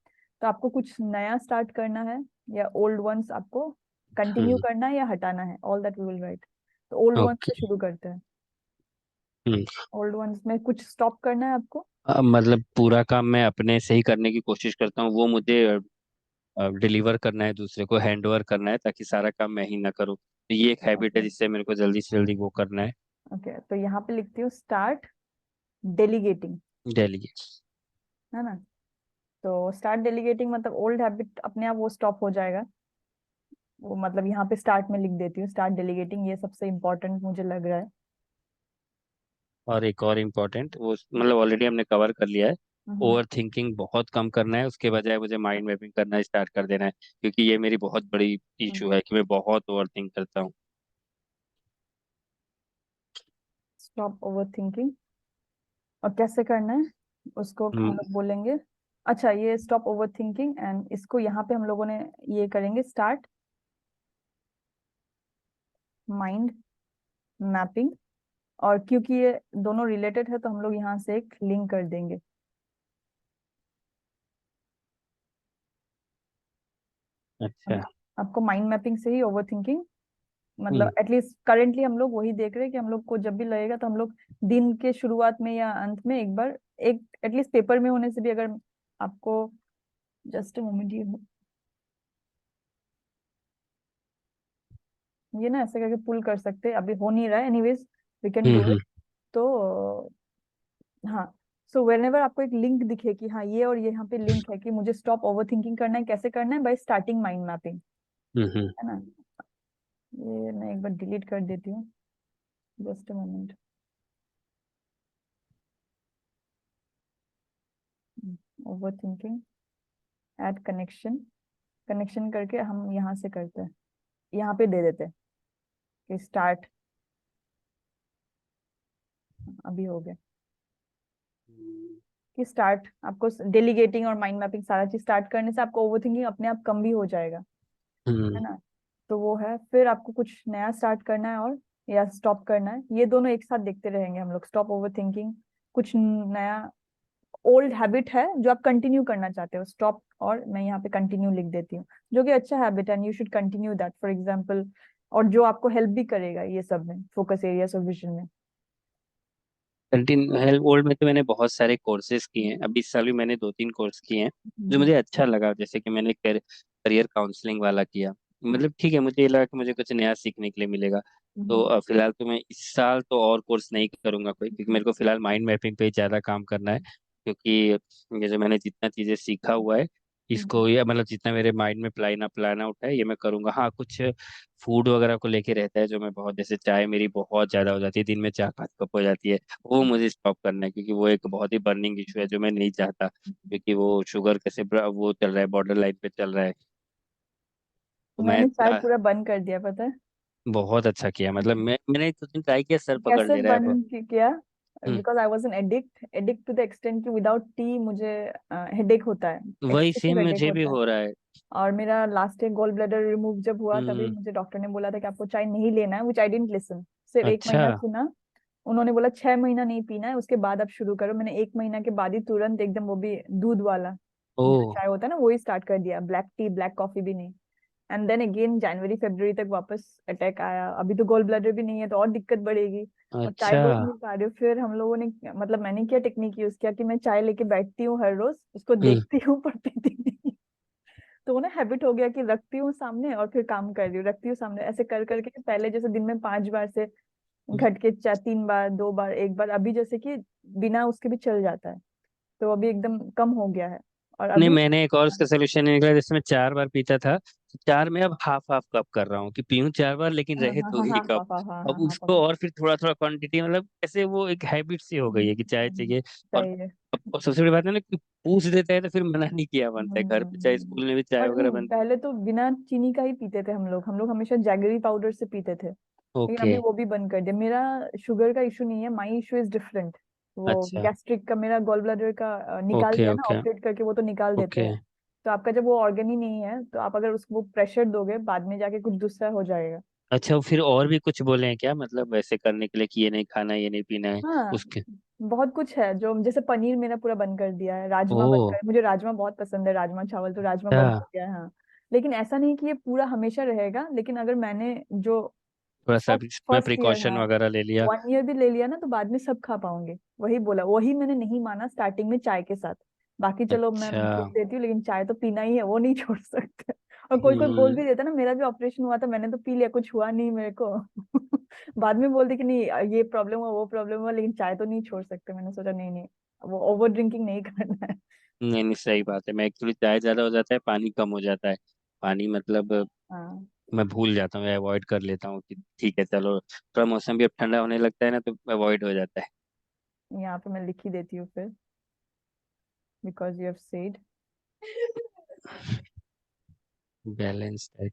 तो आपको कुछ नया स्टार्ट करना है, या ओल्ड वंस आपको कंटिन्यू हम्म। करना है या हटाना है, all that we will write. तो ओल्ड वंस से ओके। शुरू करते हैं। हम्म। ओल्ड वंस में कुछ स्टॉप करना है आपको। मतलब पूरा काम मैं अपने से ही करने की कोशिश करता हूँ, वो मुझे डिलीवर करना है, दूसरे को हैंड ओवर करना है, ताकि सारा काम मैं ही ना करूँ, तो ये एक हैबिट है ओके, जिससे मेरे को जल्दी से जल्दी वो करना है। ओके, तो यहाँ पे लिखती हूँ स्टार्ट डेलीगेटिंग, डेलीगेट। है ना। तो स्टार्ट डेलीगेटिंग मतलब ओल्ड हैबिट अपने आप वो स्टॉप हो जाएगा। वो मतलब यहाँ पे स्टार्ट में लिख देती हूँ, स्टार्ट डेलीगेटिंग, ये सबसे इम्पोर्टेंट मुझे लग रहा है। और एक और इम्पोर्टेंट, वो मतलब ऑलरेडी हमने कवर कर लिया है। हम्म, ओवर थिंकिंग बहुत कम करना है, उसके बजाय मुझे माइंड मैपिंग करना स्टार्ट कर देना है, क्योंकि ये मेरी बहुत बड़ी इशू है कि मैं बहुत ओवर थिंक करता हूँ। स्टॉप ओवर थिंकिंग, और कैसे करना है उसको हम हम्म। लोग बोलेंगे। अच्छा, ये स्टॉप ओवर थिंकिंग, एंड इसको यहाँ पे हम लोगों ने ये करेंगे, स्टार्ट माइंड मैपिंग और क्योंकि ये दोनों रिलेटेड है तो हम लोग यहाँ से एक लिंक कर देंगे। अच्छा। आपको माइंड मैपिंग से ही ओवर थिंकिंग, मतलब हम्म एटलीस्ट करेंटली हम लोग वही देख रहे हैं कि हम लोग को जब भी लगेगा तो हम लोग दिन के शुरुआत में या अंत में एक बार, एक एटलीस्ट पेपर में होने से भी अगर आपको, जस्ट अ मोमेंट, ये ना ऐसे करके पुल कर सकते हैं, अभी हो नहीं रहा है, anyways we can do it. Hmm तो हाँ, सो वेन एवर आपको एक लिंक दिखे कि हाँ ये और ये यहाँ पे लिंक है कि मुझे स्टॉप ओवर थिंकिंग करना है, कैसे करना है, बाय स्टार्टिंग माइंड मैपिंग, हम्म। है ना। ये मैं एक बार डिलीट कर देती हूँ, just a moment. Over thinking, add connection, connection करके हम यहाँ से करते हैं, यहाँ पे दे देते हैं कि स्टार्ट, अभी हो गया कि स्टार्ट। आपको डेलीगेटिंग और माइंड मैपिंग सारा चीज स्टार्ट करने से आपको ओवर थिंकिंग अपने आप कम भी हो जाएगा, है हम्म ना। तो वो है, फिर आपको कुछ नया स्टार्ट करना है और या स्टॉप करना है, ये दोनों एक साथ देखते रहेंगे हम लोग। स्टॉप ओवर थिंकिंग, कुछ नया ओल्ड हैबिट है जो आप कंटिन्यू करना चाहते हो, स्टॉप, और मैं यहाँ पे कंटिन्यू लिख देती हूँ, जो कि अच्छा हैबिट है and you should continue that for example, और जो आपको हेल्प भी करेगा ये सब में, फोकस एरियाज और विजन में। कंटिन्यू हेल्थ ओल्ड में तो मैंने बहुत सारे कोर्सेज किए हैं। अभी इस साल भी मैंने 2-3 कोर्स किए हैं जो हम्म, मुझे अच्छा लगा। जैसे कि मैंने करियर काउंसलिंग वाला किया। हम्म, मतलब ठीक है, मुझे ये लगा कि मुझे कुछ नया सीखने के लिए मिलेगा। तो हम्म, फिलहाल तो मैं इस साल तो और कोर्स नहीं करूंगा कोई, क्योंकि मेरे को फिलहाल माइंड मैपिंग पे ही ज़्यादा काम करना है। क्योंकि ये जो मैंने जितना चीज़ें सीखा हुआ है, हम्म, इसको ये मतलब जितना मेरे माइंड में प्लान आउट है ये मैं करूंगा। हाँ, कुछ फूड वगैरह को लेके रहता है जो मैं बहुत, जैसे चाय मेरी बहुत ज़्यादा हो जाती है, दिन में 4-5 कप हो जाती है। वो मुझे स्टॉप करना है, क्योंकि वो एक बहुत ही बर्निंग इशू है जो मैं नहीं चाहता, क्योंकि वो शुगर कैसे वो चल रहा है, बॉर्डर लाइन पे चल रहा है। तो मैं मैंने चाय पूरा बंद कर दिया, पता है। बहुत अच्छा किया। मतलब मैंने कुछ दिन ट्राई किया, सर पकड़ कैसे ले रहा है अब। बंद किया? Hmm, because I was an addict, addict to the extent कि विदाउट टी मुझे हेडेक होता है, वही एक्सेसिव सेम हेडेक मुझे भी होता है। हो रहा है। और मेरा last year gall bladder remove जब हुआ तभी हम्म। मुझे डॉक्टर ने बोला था कि आपको चाय नहीं लेना है, विच आई डिडंट लिसन। सिर्फ एक अच्छा। महीना सुना, उन्होंने बोला 6 महीना नहीं पीना है, उसके बाद आप शुरू करो। मैंने 1 महीना के बाद ही तुरंत एकदम, वो भी दूध वाला ओ। जो चाय होता है ना, वही स्टार्ट कर दिया, ब्लैक टी, ब्लैक कॉफी भी नहीं। एंड देन अगेन जनवरी फरवरी तक वापस अटैक आया, अभी तो गोल ब्लैडर भी नहीं है तो और दिक्कत बढ़ेगी, और चाय अच्छा। रोक नहीं पा रही हूँ। फिर हम लोगों ने, मतलब मैंने क्या टेक्निक यूज किया कि मैं चाय लेके बैठती हूँ हर रोज, उसको हम्म देखती हूँ पर पीती नहीं। तो वो ना हैबिट हो गया कि रखती हूँ सामने और फिर काम कर रही हूँ, रखती हूँ सामने, ऐसे कर करके पहले जैसे दिन में 5 बार से घट के 3 बार, 2 बार, 1 बार, अभी जैसे कि बिना उसके भी चल जाता है। तो अभी एकदम कम हो गया है। और नहीं, अभी मैंने एक और उसका सोल्यूशन निकला। जैसे मैं 4 बार पीता था, तो 4 में अब हाफ हाफ कप कर रहा हूँ कि पीऊँ 4 बार लेकिन हाँ रहे हाँ 2 ही हाँ कप। हाँ हाँ हाँ हाँ अब हाँ हाँ उसको और फिर थोड़ा थोड़ा क्वांटिटी, मतलब ऐसे वो एक हैबिट सी हो गई है कि चाय चाहिए। और सही है। अब सबसे बड़ी बात है ना कि पूछ देता है तो फिर मना नहीं किया बनता है। घर पे चाहे स्कूल में भी चाय और वगैरह नहीं, बनती। पहले तो बिना चीनी का ही पीते थे हम लोग हमेशा जैगरी पाउडर से पीते थे, लेकिन ओके। अभी वो भी बंद कर दिया। मेरा शुगर का इशू नहीं है, माई इशू इज डिफरेंट। वो अच्छा। गैस्ट्रिक का, मेरा गॉल ब्लैडर का निकाल ओके दिया ना ओके ऑपरेट करके, वो तो निकाल देते ओके। हैं। तो आपका जब वो ऑर्गन ही नहीं है तो आप अगर उसको प्रेशर दोगे बाद में जाके कुछ दूसरा हो जाएगा। अच्छा, फिर और भी कुछ बोले हैं क्या, मतलब वैसे करने के लिए कि ये नहीं खाना, ये नहीं पीना है हाँ, उसके? बहुत कुछ है जो, जैसे पनीर मेरा पूरा बंद कर दिया है, राजमा बंद ओ। कर, मुझे राजमा बहुत पसंद है, राजमा चावल, तो राजमा अच्छा। बंद कर दिया है, हाँ। लेकिन ऐसा नहीं कि ये पूरा हमेशा रहेगा, लेकिन अगर मैंने जो थोड़ा सा फर्स्ट अभी इसमें फर्स्ट ईयर, प्रिकॉशन हाँ, वगैरह ले लिया। 1 ईयर भी ले लिया ना तो बाद में सब खा पाऊंगे। वही बोला, वही मैंने नहीं माना स्टार्टिंग में चाय के साथ। बाकी चलो मैं अच्छा। छोड़ देती हूँ, लेकिन चाय तो पीना ही है, वो नहीं छोड़ सकते। और कोई कोई बोल हम्म। भी देता ना, मेरा भी ऑपरेशन हुआ था, मैंने तो पी लिया, कुछ हुआ नहीं मेरे को। बाद में बोलते कि नहीं ये प्रॉब्लम हुआ, वो प्रॉब्लम हुआ, लेकिन चाय तो नहीं छोड़ सकते। मैंने सोचा नहीं नहीं, वो ओवर ड्रिंकिंग नहीं करना है। नहीं नहीं, सही बात है। मैं एक्चुअली चाय ज्यादा हो जाता है, पानी कम हो जाता है। पानी मतलब हाँ, मैं भूल जाता हूँ, अवॉइड कर लेता हूँ कि ठीक है चलो, थोड़ा मौसम भी अब ठंडा होने लगता है ना, तो अवॉइड हो जाता है। यहाँ पे मैं लिख ही देती हूँ फिर, because you have said. Balance diet.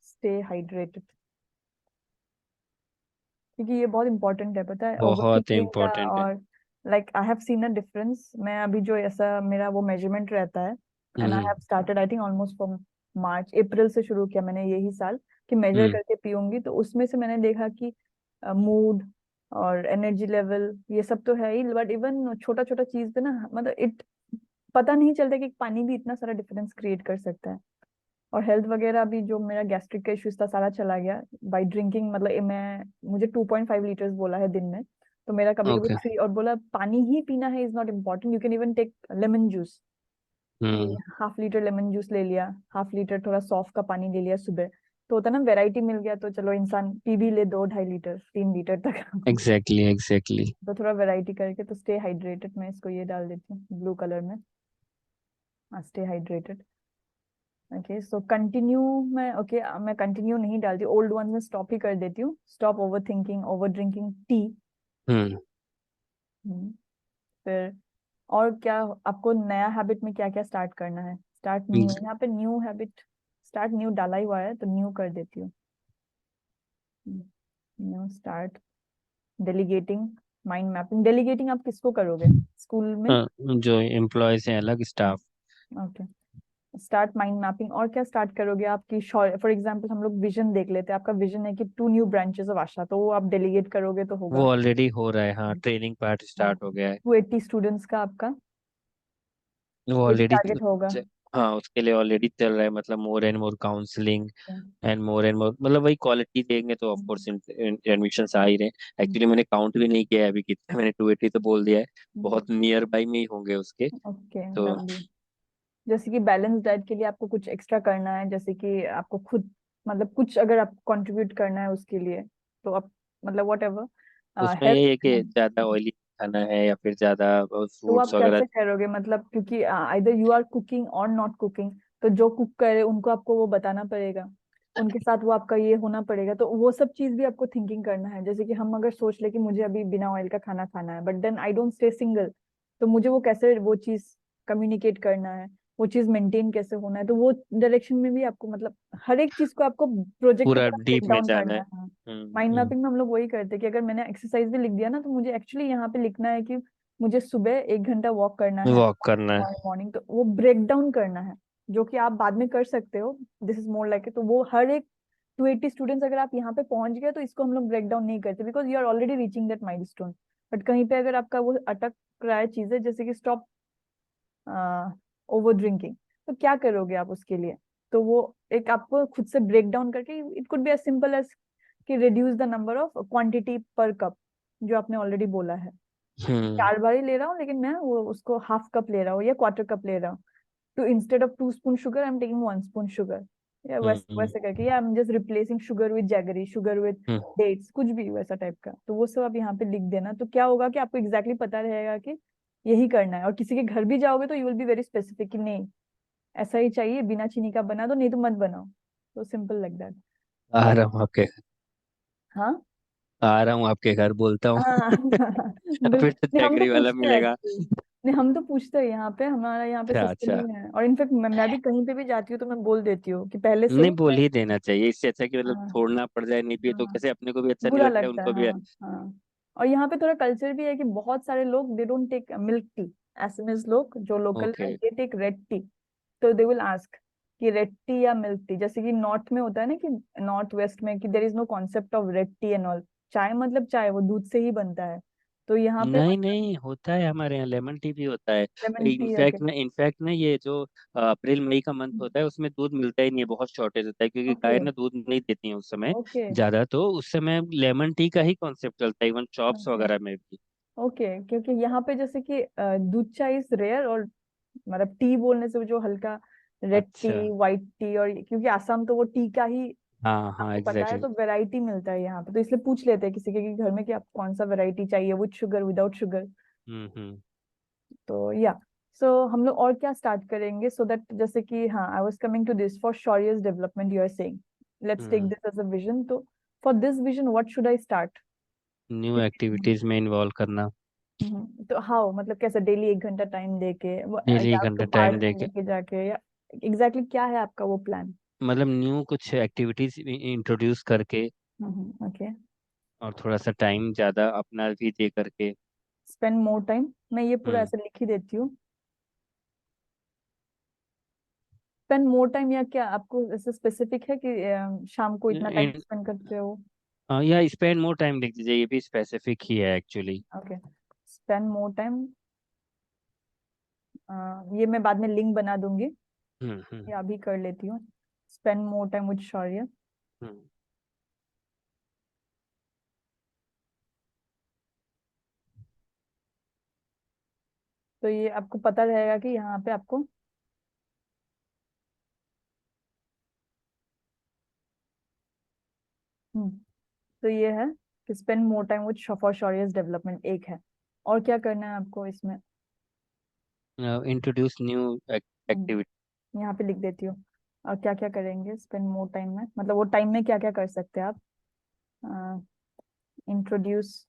Stay hydrated, क्योंकि ये बहुत इंपॉर्टेंट है, पता है, ओवर बहुत थिंकिंग का। इम्पोर्टेंट है। और like I have seen a difference, मैं अभी जो ऐसा मेरा वो मेजरमेंट रहता है, and I hmm have started I think almost from March April से शुरू किया मैंने यही साल कि मेजर हम्म। करके पीऊंगी, तो उसमें से मैंने देखा कि मूड और एनर्जी लेवल ये सब तो है ही, बट इवन छोटा छोटा चीज पे ना, मतलब इट पता नहीं चलता कि पानी भी इतना सारा डिफरेंस क्रिएट कर सकता है। और हेल्थ वगैरह भी, जो मेरा गैस्ट्रिक का इश्यूज था सारा चला गया बाय ड्रिंकिंग। मतलब मैं मुझे 2.5 लीटर्स बोला है दिन में, तो मेरा कभी कभी ओके। 3, और बोला पानी ही पीना है is not important, you can even take lemon juice, कि हम्म। 1/2 लीटर लेमन जूस ले लिया, 1/2 लीटर थोड़ा सॉफ्ट का पानी ले लिया सुबह, तो होता ना वैरायटी मिल गया, तो चलो इंसान पी भी ले 2-2.5 लीटर 3 लीटर तक एग्जैक्टली एग्जैक्टली। तो थोड़ा वैरायटी करके, तो स्टे हाइड्रेटेड, मैं इसको ये डाल देती हूँ ब्लू कलर में, stay hydrated. Okay so continue, मैं ओके मैं कंटिन्यू नहीं डालती, ओल्ड वन में स्टॉप ही कर देती हूँ, stop over thinking over drinking tea. Hmm. फिर और क्या, आपको नया हैबिट में क्या क्या स्टार्ट करना है? स्टार्ट न्यू, यहाँ पे न्यू हैबिट, स्टार्ट न्यू डाला ही हुआ है तो न्यू कर देती हूँ। New start delegating, mind mapping. Delegating आप किसको करोगे स्कूल में? जो एम्प्लॉयज हैं अलग staff. Okay, start mind mapping. और क्या स्टार्ट करोगे? आपकी फॉर एग्जांपल हम लोग विजन देख लेते हैं, आपका विजन है कि 2 न्यू ब्रांचेस ऑफ आशा, तो वो आप डेलीगेट करोगे तो वो होगा। ऑलरेडी हो रहा है, हाँ, ट्रेनिंग पार्ट स्टार्ट हो गया है। 280 स्टूडेंट्स का आपका वो ये भी ऑलरेडी, टारगेट होगा। हाँ, उसके लिए ऑलरेडी चल रहा है, मतलब मोर and more counselling and more, मतलब वही क्वालिटी देंगे तो ऑफ कोर्स एडमिशन आ ही रहे हैं। एक्चुअली मैंने काउंट भी नहीं किया है अभी कितने, मैंने 280 तो बोल दिया है। बहुत नियर बाई में ही होंगे उसके। ओके तो डन। जैसे कि बैलेंस डाइट के लिए आपको कुछ एक्स्ट्रा करना है, जैसे कि आपको खुद, मतलब कुछ अगर आप कंट्रीब्यूट करना है उसके लिए, तो आप मतलब वट एवर उसमें हेल्थ। ये है कि ज्यादा ऑयली खाना है या फिर ज्यादा तो फ्रूट्स आप वगैरह। कैसे करोगे? मतलब क्योंकि आइदर यू आर कुकिंग और नॉट कुकिंग, तो जो कुक करे उनको आपको वो बताना पड़ेगा, उनके साथ वो आपका ये होना पड़ेगा, तो वो सब चीज भी आपको थिंकिंग करना है। जैसे कि हम अगर सोच ले कि मुझे अभी बिना ऑयल का खाना खाना है, but then I don't stay single, तो मुझे वो कैसे वो चीज कम्युनिकेट करना है, वो चीज मेंटेन कैसे होना है, तो वो डायरेक्शन में भी आपको, मतलब हर एक चीज को आपको प्रोजेक्ट की पूरा तरह ब्रेक डीप में डाउन जाना करना है। है। माइंड हम्म। मैपिंग में हम लोग वही करते हैं कि अगर मैंने एक्सरसाइज भी लिख दिया ना, तो मुझे एक्चुअली यहाँ पे लिखना है कि मुझे सुबह 1 घंटा वॉक करना है वॉक करना है। मॉर्निंग, तो वो ब्रेक डाउन करना है, जो कि आप बाद में कर सकते हो, दिस इज मोर लाइक, तो वो हर एक 280 स्टूडेंट्स अगर आप यहाँ पे पहुंच गए, तो इसको हम लोग ब्रेक डाउन नहीं करते, because you are already reaching that milestone. But कहीं पे अगर आपका वो अटक रहा है चीजें, जैसे कि स्टॉप ओवर ड्रिंकिंग, तो क्या करोगे आप उसके लिए? तो वो एक आपको खुद से ब्रेक डाउन करके, it could be as simple as कि reduce the number of quantity per cup, जो आपने ऑलरेडी बोला है, हम्म 4 बार ही ले रहा हूँ, लेकिन मैं वो उसको हाफ कप ले रहा हूँ या क्वार्टर कप ले रहा हूँ, तो instead of 2 spoon sugar I am taking 1 spoon sugar, या वैसे हम्म वैसे करके, या I am just replacing sugar with jaggery, sugar with hmm. Dates, कुछ भी वैसा टाइप का, तो वो सब आप यहाँ पे लिख देना, तो क्या होगा कि आपको एग्जैक्टली पता रहेगा कि यही करना है। और किसी के घर भी जाओगे तो you will be very specific कि नहीं, ऐसा ही चाहिए, बिना चीनी का बना दो, नहीं तो मत बनाओ, तो सिंपल लाइक दैट। आ और रहा हूँ आपके, हाँ आ रहा हूँ आपके घर, बोलता हूँ। हाँ या बिल्कुल। फिर तो नहीं हम तो जैगरी वाला पूछते हैं मिलेगा। एक्चुअली, नहीं हम तो पूछते हैं यहाँ पे, हमारा यहाँ पे अच्छा सस्ते अच्छा। में है, और इनफेक्ट मैं भी कहीं पे भी जाती हूँ तो मैं बोल देती हूँ कि पहले से नहीं, ही बोल मैं, ही देना चाहिए, इससे अच्छा कि मतलब हाँ छोड़ना पड़ जाए नहीं पिए तो हाँ कैसे अपने को भी अच्छा नहीं बुरा लगता है, लगता है, उनको भी। हाँ हाँ। और यहाँ पे थोड़ा कल्चर भी है कि बहुत सारे लोग they don't take milk tea, SMS लोग जो लोकल है okay. They take red tea, तो दे विल आस्क कि रेड टी या मिल्क टी, जैसे कि नॉर्थ में होता है ना कि नॉर्थ वेस्ट में कि there is no concept of red tea and all, चाय मतलब चाय, वो दूध से ही बनता है, तो यहाँ पे नहीं नहीं, होता है हमारे यहाँ लेमन टी भी होता है। लेमन टी, ओके इनफैक्ट ना ये जो अप्रैल मई का मंथ होता है उसमें दूध मिलता ही नहीं है, बहुत शॉर्टेज होता है क्योंकि ओके गाय ना दूध नहीं देती है उस समय ओके ज्यादा, तो उस समय लेमन टी का ही कॉन्सेप्ट चलता है, इवन चॉप्स ओके वगैरह में भी। ओके, क्योंकि यहाँ पे जैसे कि दूध चाय इज रेयर, और मतलब टी बोलने से वो जो हल्का रेड अच्छा। टी, वाइट टी, और क्योंकि आसाम तो वो टी का ही हाँ हाँ आपको पता है, एग्जैक्टली। तो वैरायटी मिलता है यहाँ पे, तो इसलिए पूछ लेते हैं किसी के कि घर में कि आप कौन सा वैरायटी चाहिए, विद शुगर विदाउट शुगर, हम्म। तो या सो हम लोग और क्या स्टार्ट करेंगे, सो दैट जैसे कि हाँ I was coming to this, for Shaurya's development you are saying, let's take hmm. This as a vision, तो for this vision what should I start? New activities में इन्वॉल्व करना। तो हाउ, मतलब कैसे, डेली 1 घंटा टाइम देके डेली या 1 घंटा तो टाइम पार्क में देके, लेके जाके, या एग्जैक्टली क्या है आपका वो प्लान? मतलब न्यू कुछ एक्टिविटीज इंट्रोड्यूस करके, ओके, और थोड़ा सा टाइम ज्यादा अपना भी दे करके। स्पेंड मोर टाइम, मैं ये पूरा हम्म। ऐसे लिख ही देती हूँ। स्पेंड मोर टाइम या क्या आपको ऐसे स्पेसिफिक है कि शाम को इतना टाइम इन स्पेंड करते हो? या स्पेंड मोर टाइम लिख दीजिए, ये भी स्पेसिफिक ही है actually. Okay, spend more time, ये मैं बाद में लिंक बना दूंगी, हम्म। या अभी कर लेती हूँ। स्पेंड मोर टाइम विद शौर्य। हम्म। तो ये आपको पता रहेगा कि यहाँ पे आपको हम्म, तो ये है कि spend more time with for Shaurya's development एक है। और क्या करना है आपको इसमें? Introduce new hmm, activity. यहाँ पे लिख देती हूँ। और क्या क्या करेंगे स्पेंड मोर टाइम में, मतलब वो टाइम में क्या क्या कर सकते हैं आप? इंट्रोड्यूस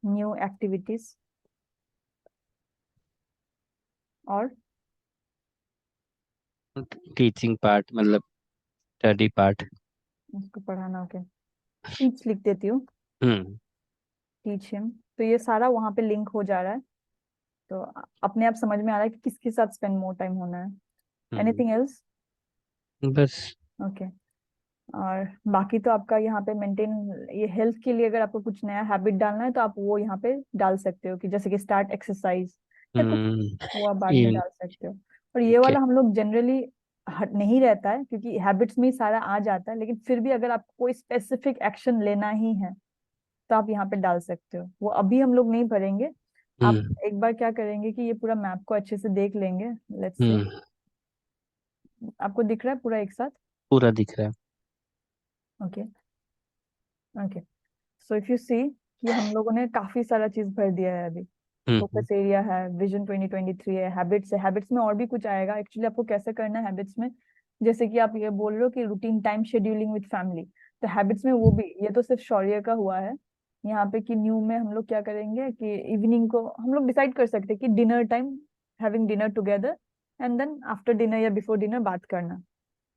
न्यू एक्टिविटीज, और टीचिंग पार्ट मतलब स्टडी पार्ट। उसको पढ़ाना। ओके, टीच लिख देती हूँ, हम्म। Teach him. तो ये सारा वहां पे लिंक हो जा रहा है, तो अपने आप समझ में आ रहा है कि किसके साथ स्पेंड मोर टाइम होना है। हम्म। Anything else? बस। ओके। और बाकी तो आपका यहाँ पे मेंटेन, ये हेल्थ के लिए अगर आपको कुछ नया हैबिट डालना है तो आप वो यहाँ पे डाल सकते हो, कि जैसे कि स्टार्ट एक्सरसाइज या कुछ, वो आप बाद में इवन डाल सकते हो। और ये ठीक है। वाला हम लोग जनरली हट नहीं रहता है, क्योंकि हैबिट्स में ही सारा आ जाता है, लेकिन फिर भी अगर आपको कोई स्पेसिफिक एक्शन लेना ही है तो आप यहाँ पे डाल सकते हो। वो अभी हम लोग नहीं भरेंगे। आप हम्म। एक बार क्या करेंगे कि ये पूरा मैप को अच्छे से देख लेंगे। लेट्स से, हम्म। आपको दिख रहा है पूरा एक साथ? पूरा दिख रहा है। Okay. Okay, so if you see कि हम लोगों ने काफी सारा चीज भर दिया है अभी। हम्म। फोकस एरिया है, विजन 2023 है, हैबिट्स है, हैबिट्स में और भी कुछ आएगा। एक्चुअली आपको कैसे करना है हैबिट्स में, जैसे कि आप ये बोल रहे हो कि routine time scheduling with family, तो हैबिट्स में वो भी, ये तो सिर्फ शौर्य का हुआ है। यहाँ पे कि न्यू में हम लोग क्या करेंगे कि इवनिंग को हम लोग डिसाइड कर सकते हैं कि dinner time, having dinner together, and then after dinner या बिफोर डिनर बात करना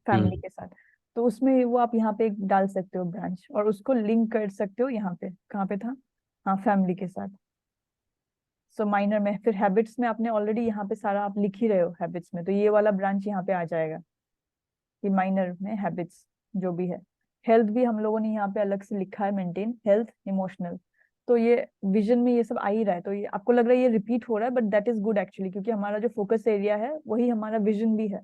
फैमिली हम्म। के साथ। तो उसमें वो आप यहाँ पे एक डाल सकते हो ब्रांच, और उसको लिंक कर सकते हो यहाँ पे, कहाँ पे था, हाँ फैमिली के साथ। सो माइनर में फिर हैबिट्स में आपने ऑलरेडी यहाँ पे सारा आप लिख ही रहे हो हैबिट्स में, तो ये वाला ब्रांच यहाँ पे आ जाएगा कि माइनर में हैबिट्स जो भी है। हेल्थ भी हम लोगों ने यहाँ पे अलग से लिखा है, मेंटेन हेल्थ इमोशनल। तो ये विजन में ये सब आ ही रहा है, तो ये आपको लग रहा है ये रिपीट हो रहा है, but that is good actually, क्योंकि हमारा जो फोकस एरिया है वही हमारा विजन भी है।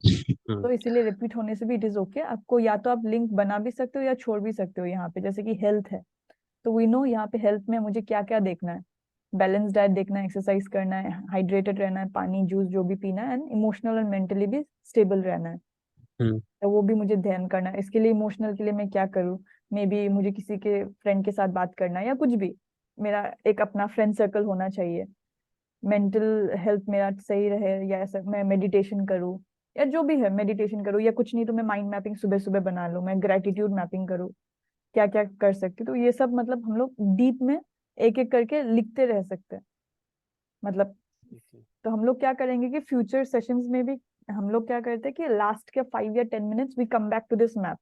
हम्म। तो इसीलिए रिपीट होने से भी इट इज ओके। आपको या तो आप लिंक बना भी सकते हो या छोड़ भी सकते हो यहाँ पे, जैसे कि हेल्थ है तो वी नो यहाँ पे हेल्थ में मुझे क्या क्या देखना है। बैलेंस डाइट देखना है, एक्सरसाइज करना है, हाइड्रेटेड रहना है, पानी जूस जो भी पीना है, एंड इमोशनल एंड मेंटली भी स्टेबल रहना है। हम्म। तो वो भी मुझे ध्यान करना है। इसके लिए इमोशनल के लिए मैं क्या करूँ, मे बी मुझे किसी के फ्रेंड के साथ बात करना है या कुछ भी, मेरा एक अपना फ्रेंड सर्कल होना चाहिए। मेंटल हेल्थ मेरा सही रहे, या ऐसा मैं मेडिटेशन करूँ, या जो भी है मेडिटेशन करूँ, या कुछ नहीं तो मैं माइंड मैपिंग सुबह सुबह बना लूँ, मैं ग्रेटिट्यूड मैपिंग करूँ, क्या क्या कर सकती हूँ। तो ये सब मतलब हम लोग डीप में एक एक करके लिखते रह सकते हैं, मतलब। तो हम लोग क्या करेंगे कि फ्यूचर सेशंस में भी हम लोग क्या करते हैं कि लास्ट के 5 या 10 minutes we come back to this map.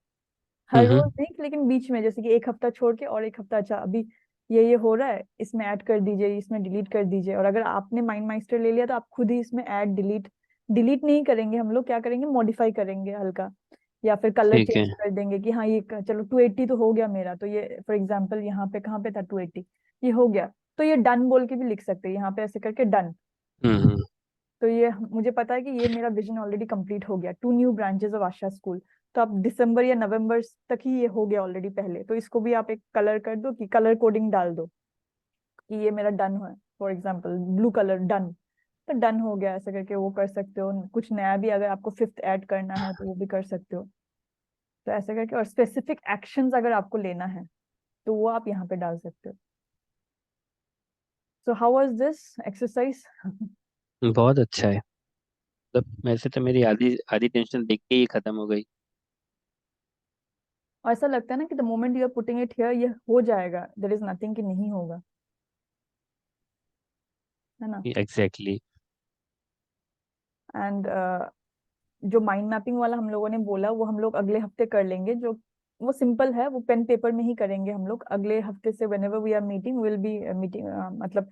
हर रोज हम्म। नहीं, लेकिन बीच में, जैसे कि एक हफ्ता छोड़ के और एक हफ्ता, अच्छा अभी ये हो रहा है, इसमें ऐड कर दीजिए, इसमें डिलीट कर दीजिए। और अगर आपने माइंड माइस्टर ले लिया तो आप खुद ही इसमें ऐड डिलीट, डिलीट नहीं करेंगे हम लोग, क्या करेंगे मॉडिफाई करेंगे हल्का, या फिर कलर ठीक है। चेंज कर देंगे कि हाँ ये चलो 280 तो हो गया मेरा, तो ये फॉर एग्जांपल यहाँ पे कहाँ पे था 280, ये हो गया, तो ये डन बोल के भी लिख सकते हैं यहाँ पे ऐसे करके डन। हम्म। तो ये मुझे पता है कि ये मेरा विजन ऑलरेडी कंप्लीट हो गया, 2 new branches of Asha school. तो अब दिसंबर या नवंबर तक ही ये हो गया ऑलरेडी पहले, तो इसको भी आप एक कलर कर दो, कि कलर कोडिंग डाल दो कि ये मेरा डन है, for example blue colour done. तो डन हो गया, ऐसे करके वो कर सकते हो। कुछ नया भी अगर आपको फिफ्थ ऐड करना है तो वो भी कर सकते हो। तो ऐसे करके, और स्पेसिफिक एक्शंस अगर आपको लेना है तो वो आप यहाँ पे डाल सकते हो। So how was this exercise? बहुत अच्छा है। मतलब वैसे तो मेरी आधी आधी टेंशन देख के ही खत्म हो गई। ऐसा लगता है ना कि the moment you are putting it here ये हो जाएगा, देयर इज नथिंग कि नहीं होगा, है ना। एग्जैक्टली। एंड जो माइंड मैपिंग वाला हम लोगों ने बोला वो हम लोग अगले हफ्ते कर लेंगे, जो वो सिंपल है, वो पेन पेपर में ही करेंगे हम लोग अगले हफ्ते से। Whenever we are meeting will be meeting, मतलब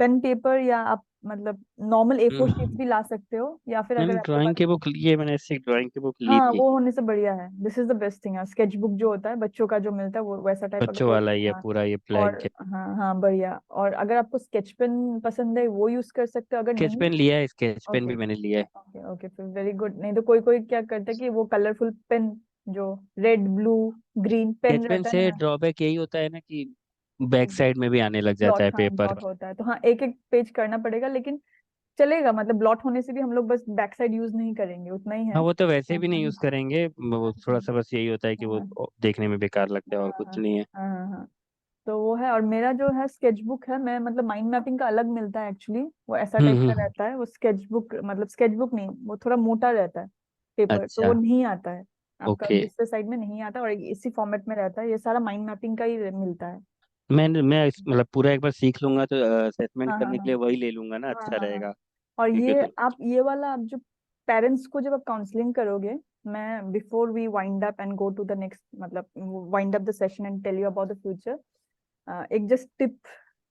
पेन पेपर, या आप मतलब नॉर्मल A4 शीट्स हम्म, भी ला सकते हो, या फिर मैंने अगर आपके पास, ड्राइंग की बुक ली है, मैंने ऐसे ड्राइंग की बुक ली हाँ थी। वो होने से बढ़िया है। This is the best thing है, स्केच बुक जो होता है बच्चों का जो मिलता है वो वैसा टाइप अगर बच्चों वो, वाला ही है हाँ। पूरा, ये और ब्लैंक है। हाँ हाँ बढ़िया, और अगर आपको स्केच पेन पसंद है वो यूज कर सकते हो, अगर स्केच नहीं। पेन लिया है, स्केच पेन ओके भी मैंने लिया है। ओके ओके, फिर वेरी गुड। नहीं तो कोई कोई क्या करता है कि वो कलरफुल पेन, जो red blue green pen sketch pen रहता है से ना, ड्रॉबैक यही होता है ना कि बैक साइड में भी आने लग जाता ब्लॉट, है हाँ पेपर। ब्लॉट होता है, तो हाँ एक एक पेज करना पड़ेगा, लेकिन चलेगा। मतलब ब्लॉट होने से भी हम लोग बस बैक साइड यूज नहीं करेंगे, उतना ही है। हाँ, वो तो वैसे हाँ भी नहीं यूज करेंगे, वो थोड़ा सा बस यही होता है कि वो हाँ देखने में बेकार लगता है और हाँ कुछ हाँ नहीं है। हाँ हाँ हाँ। तो वो है, और मेरा जो है स्केच बुक है, मैं मतलब माइंड मैपिंग का अलग मिलता है एक्चुअली, वो ऐसा टाइप का हम्म। रहता है। वो स्केच बुक मतलब स्केच बुक नहीं, वो थोड़ा मोटा रहता है पेपर, तो वो अच्छा। नहीं आता है आपका ओके। दूसरे साइड में नहीं आता, और इसी फॉर्मेट में रहता है। ये सारा माइंड मैपिंग का ही मिलता है। मैं मतलब पूरा एक बार सीख लूंगा तो असेसमेंट हाँ हाँ करने हाँ के लिए वही ले लूंगा ना, हाँ अच्छा हाँ हाँ। रहेगा। और क्योंकि ये तो आप ये वाला, आप जो पेरेंट्स को जब आप काउंसलिंग करोगे, मैं before we wind up and go to the next, मतलब wind up the session and tell you about the future, एक जस्ट टिप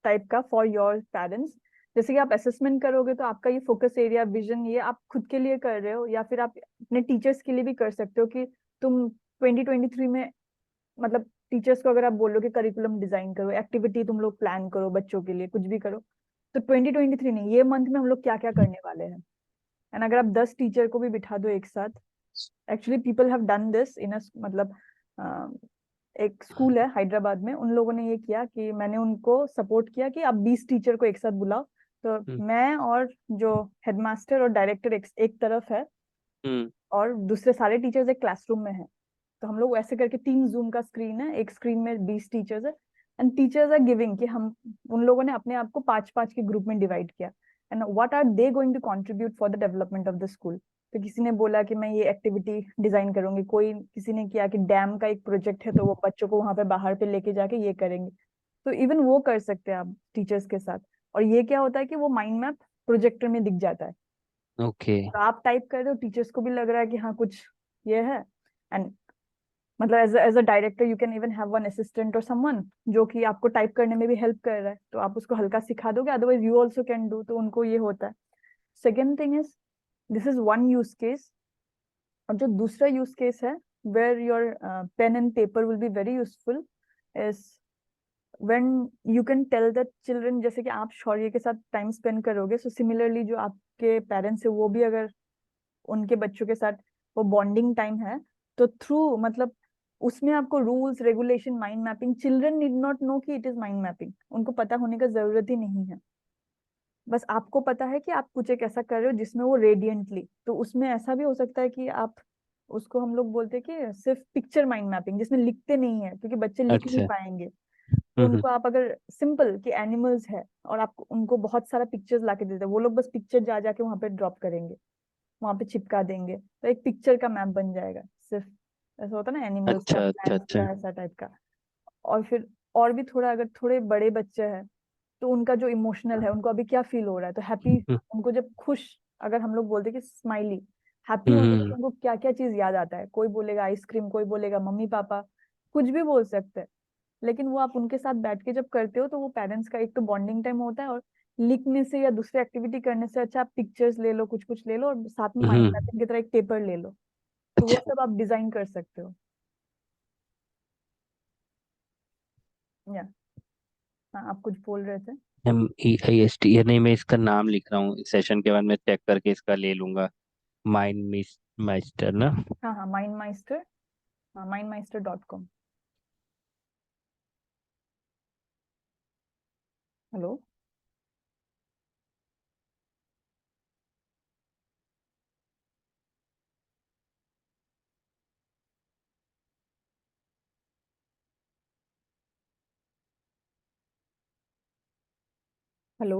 टाइप का फॉर योर पेरेंट्स। जैसे कि आप असेसमेंट करोगे तो आपका ये फोकस एरिया विजन, ये आप खुद के लिए कर रहे हो, या फिर आप अपने टीचर्स के लिए भी कर सकते हो कि तुम 2023 में, मतलब टीचर्स को अगर आप बोलो कि करिकुलम डिजाइन करो, एक्टिविटी तुम लोग प्लान करो बच्चों के लिए, कुछ भी करो, तो 2023 नहीं, ये मंथ में हम लोग क्या क्या करने वाले हैं। एंड अगर आप 10 टीचर को भी बिठा दो एक साथ, actually people have done this in a, मतलब एक स्कूल है हैदराबाद में, उन लोगों ने ये किया कि मैंने उनको सपोर्ट किया कि आप 20 टीचर को एक साथ बुलाओ, तो हम्म। मैं और जो हेडमास्टर और डायरेक्टर एक तरफ है, हम्म। और दूसरे सारे टीचर्स एक क्लासरूम में है। तो हम लोग ऐसे करके 3 जूम का स्क्रीन है, एक स्क्रीन में 20 टीचर्स है, एंड टीचर्स आर गिविंग कि हम, उन लोगों ने अपने आप को 5-5 के ग्रुप में डिवाइड किया, and what are they going to contribute for the development of the school. तो किसी ने बोला कि मैं ये एक्टिविटी डिजाइन करूंगी, कोई किसी ने किया कि डैम का एक प्रोजेक्ट है, तो वो बच्चों को वहां पे बाहर पे लेके जाके ये करेंगे। तो इवन वो कर सकते हैं आप टीचर्स के साथ। और ये क्या होता है कि वो माइंड मैप प्रोजेक्टर में दिख जाता है, ओके। तो आप टाइप कर रहे हो, टीचर्स को भी लग रहा है कि हाँ कुछ ये है। एंड मतलब as a director you can even have one assistant और समवन जो कि आपको टाइप करने में भी हेल्प कर रहा है, तो आप उसको हल्का सिखा दोगे, otherwise you also can do, तो उनको ये होता है। Second thing is, this is one use case. और जो दूसरा यूज केस है, where your pen and paper will be very useful, is when you can tell the children, जैसे कि आप शौर्य के साथ टाइम स्पेंड करोगे, सो सिमिलरली जो आपके पेरेंट्स है वो भी अगर उनके बच्चों के साथ वो बॉन्डिंग टाइम है, तो थ्रू मतलब उसमें आपको rules regulation mind mapping, children need not know कि इट इज माइंड मैपिंग, उनको पता होने का जरूरत ही नहीं है। बस आपको पता है कि आप कुछ एक ऐसा कर रहे हो जिसमें वो रेडियंटली, तो उसमें ऐसा भी हो सकता है कि आप उसको, हम लोग बोलते हैं कि सिर्फ पिक्चर माइंड मैपिंग, जिसमें लिखते नहीं है क्योंकि बच्चे लिख नहीं अच्छा। पाएंगे। तो हम्म। उनको आप अगर सिंपल कि एनिमल्स है, और आप उनको बहुत सारा पिक्चर्स ला के देते हैं, वो लोग बस पिक्चर जा जाके वहां पे ड्रॉप करेंगे, वहां पे चिपका देंगे, तो एक पिक्चर का मैप बन जाएगा सिर्फ। ऐसा होता है ना एनिमल्स का, अच्छा अच्छा प्लांट्स अच्छा। का, ऐसा टाइप का। और फिर और भी थोड़ा, अगर थोड़े बड़े बच्चे हैं, तो उनका जो इमोशनल है, उनको अभी क्या फील हो रहा है, तो हैप्पी, हम्म। उनको जब खुश, अगर हम लोग बोलते हैं कि स्माइली हैप्पी होने पे, हम्म। तो उनको क्या क्या चीज याद आता है, कोई बोलेगा आइसक्रीम, कोई बोलेगा मम्मी पापा, कुछ भी बोल सकते हैं। लेकिन वो आप उनके साथ बैठ के जब करते हो, तो वो पेरेंट्स का एक तो बॉन्डिंग टाइम होता है, और लिखने से या दूसरी एक्टिविटी करने से अच्छा आप पिक्चर्स ले लो, कुछ कुछ ले लो, और साथ में माइंड हम्म। मैपिंग की तरह एक पेपर ले लो, तो वो अच्छा। सब आप डिजाइन कर सकते हो। या हाँ, आप कुछ बोल रहे थे। MeIST, ये नहीं, मैं इसका नाम लिख रहा हूँ, सेशन के बाद मैं चेक करके इसका ले लूंगा। माइंड मिस माइस्टर ना। हाँ हाँ, माइंड माइस्टर, हाँ mindmeister.com। हेलो। हेलो।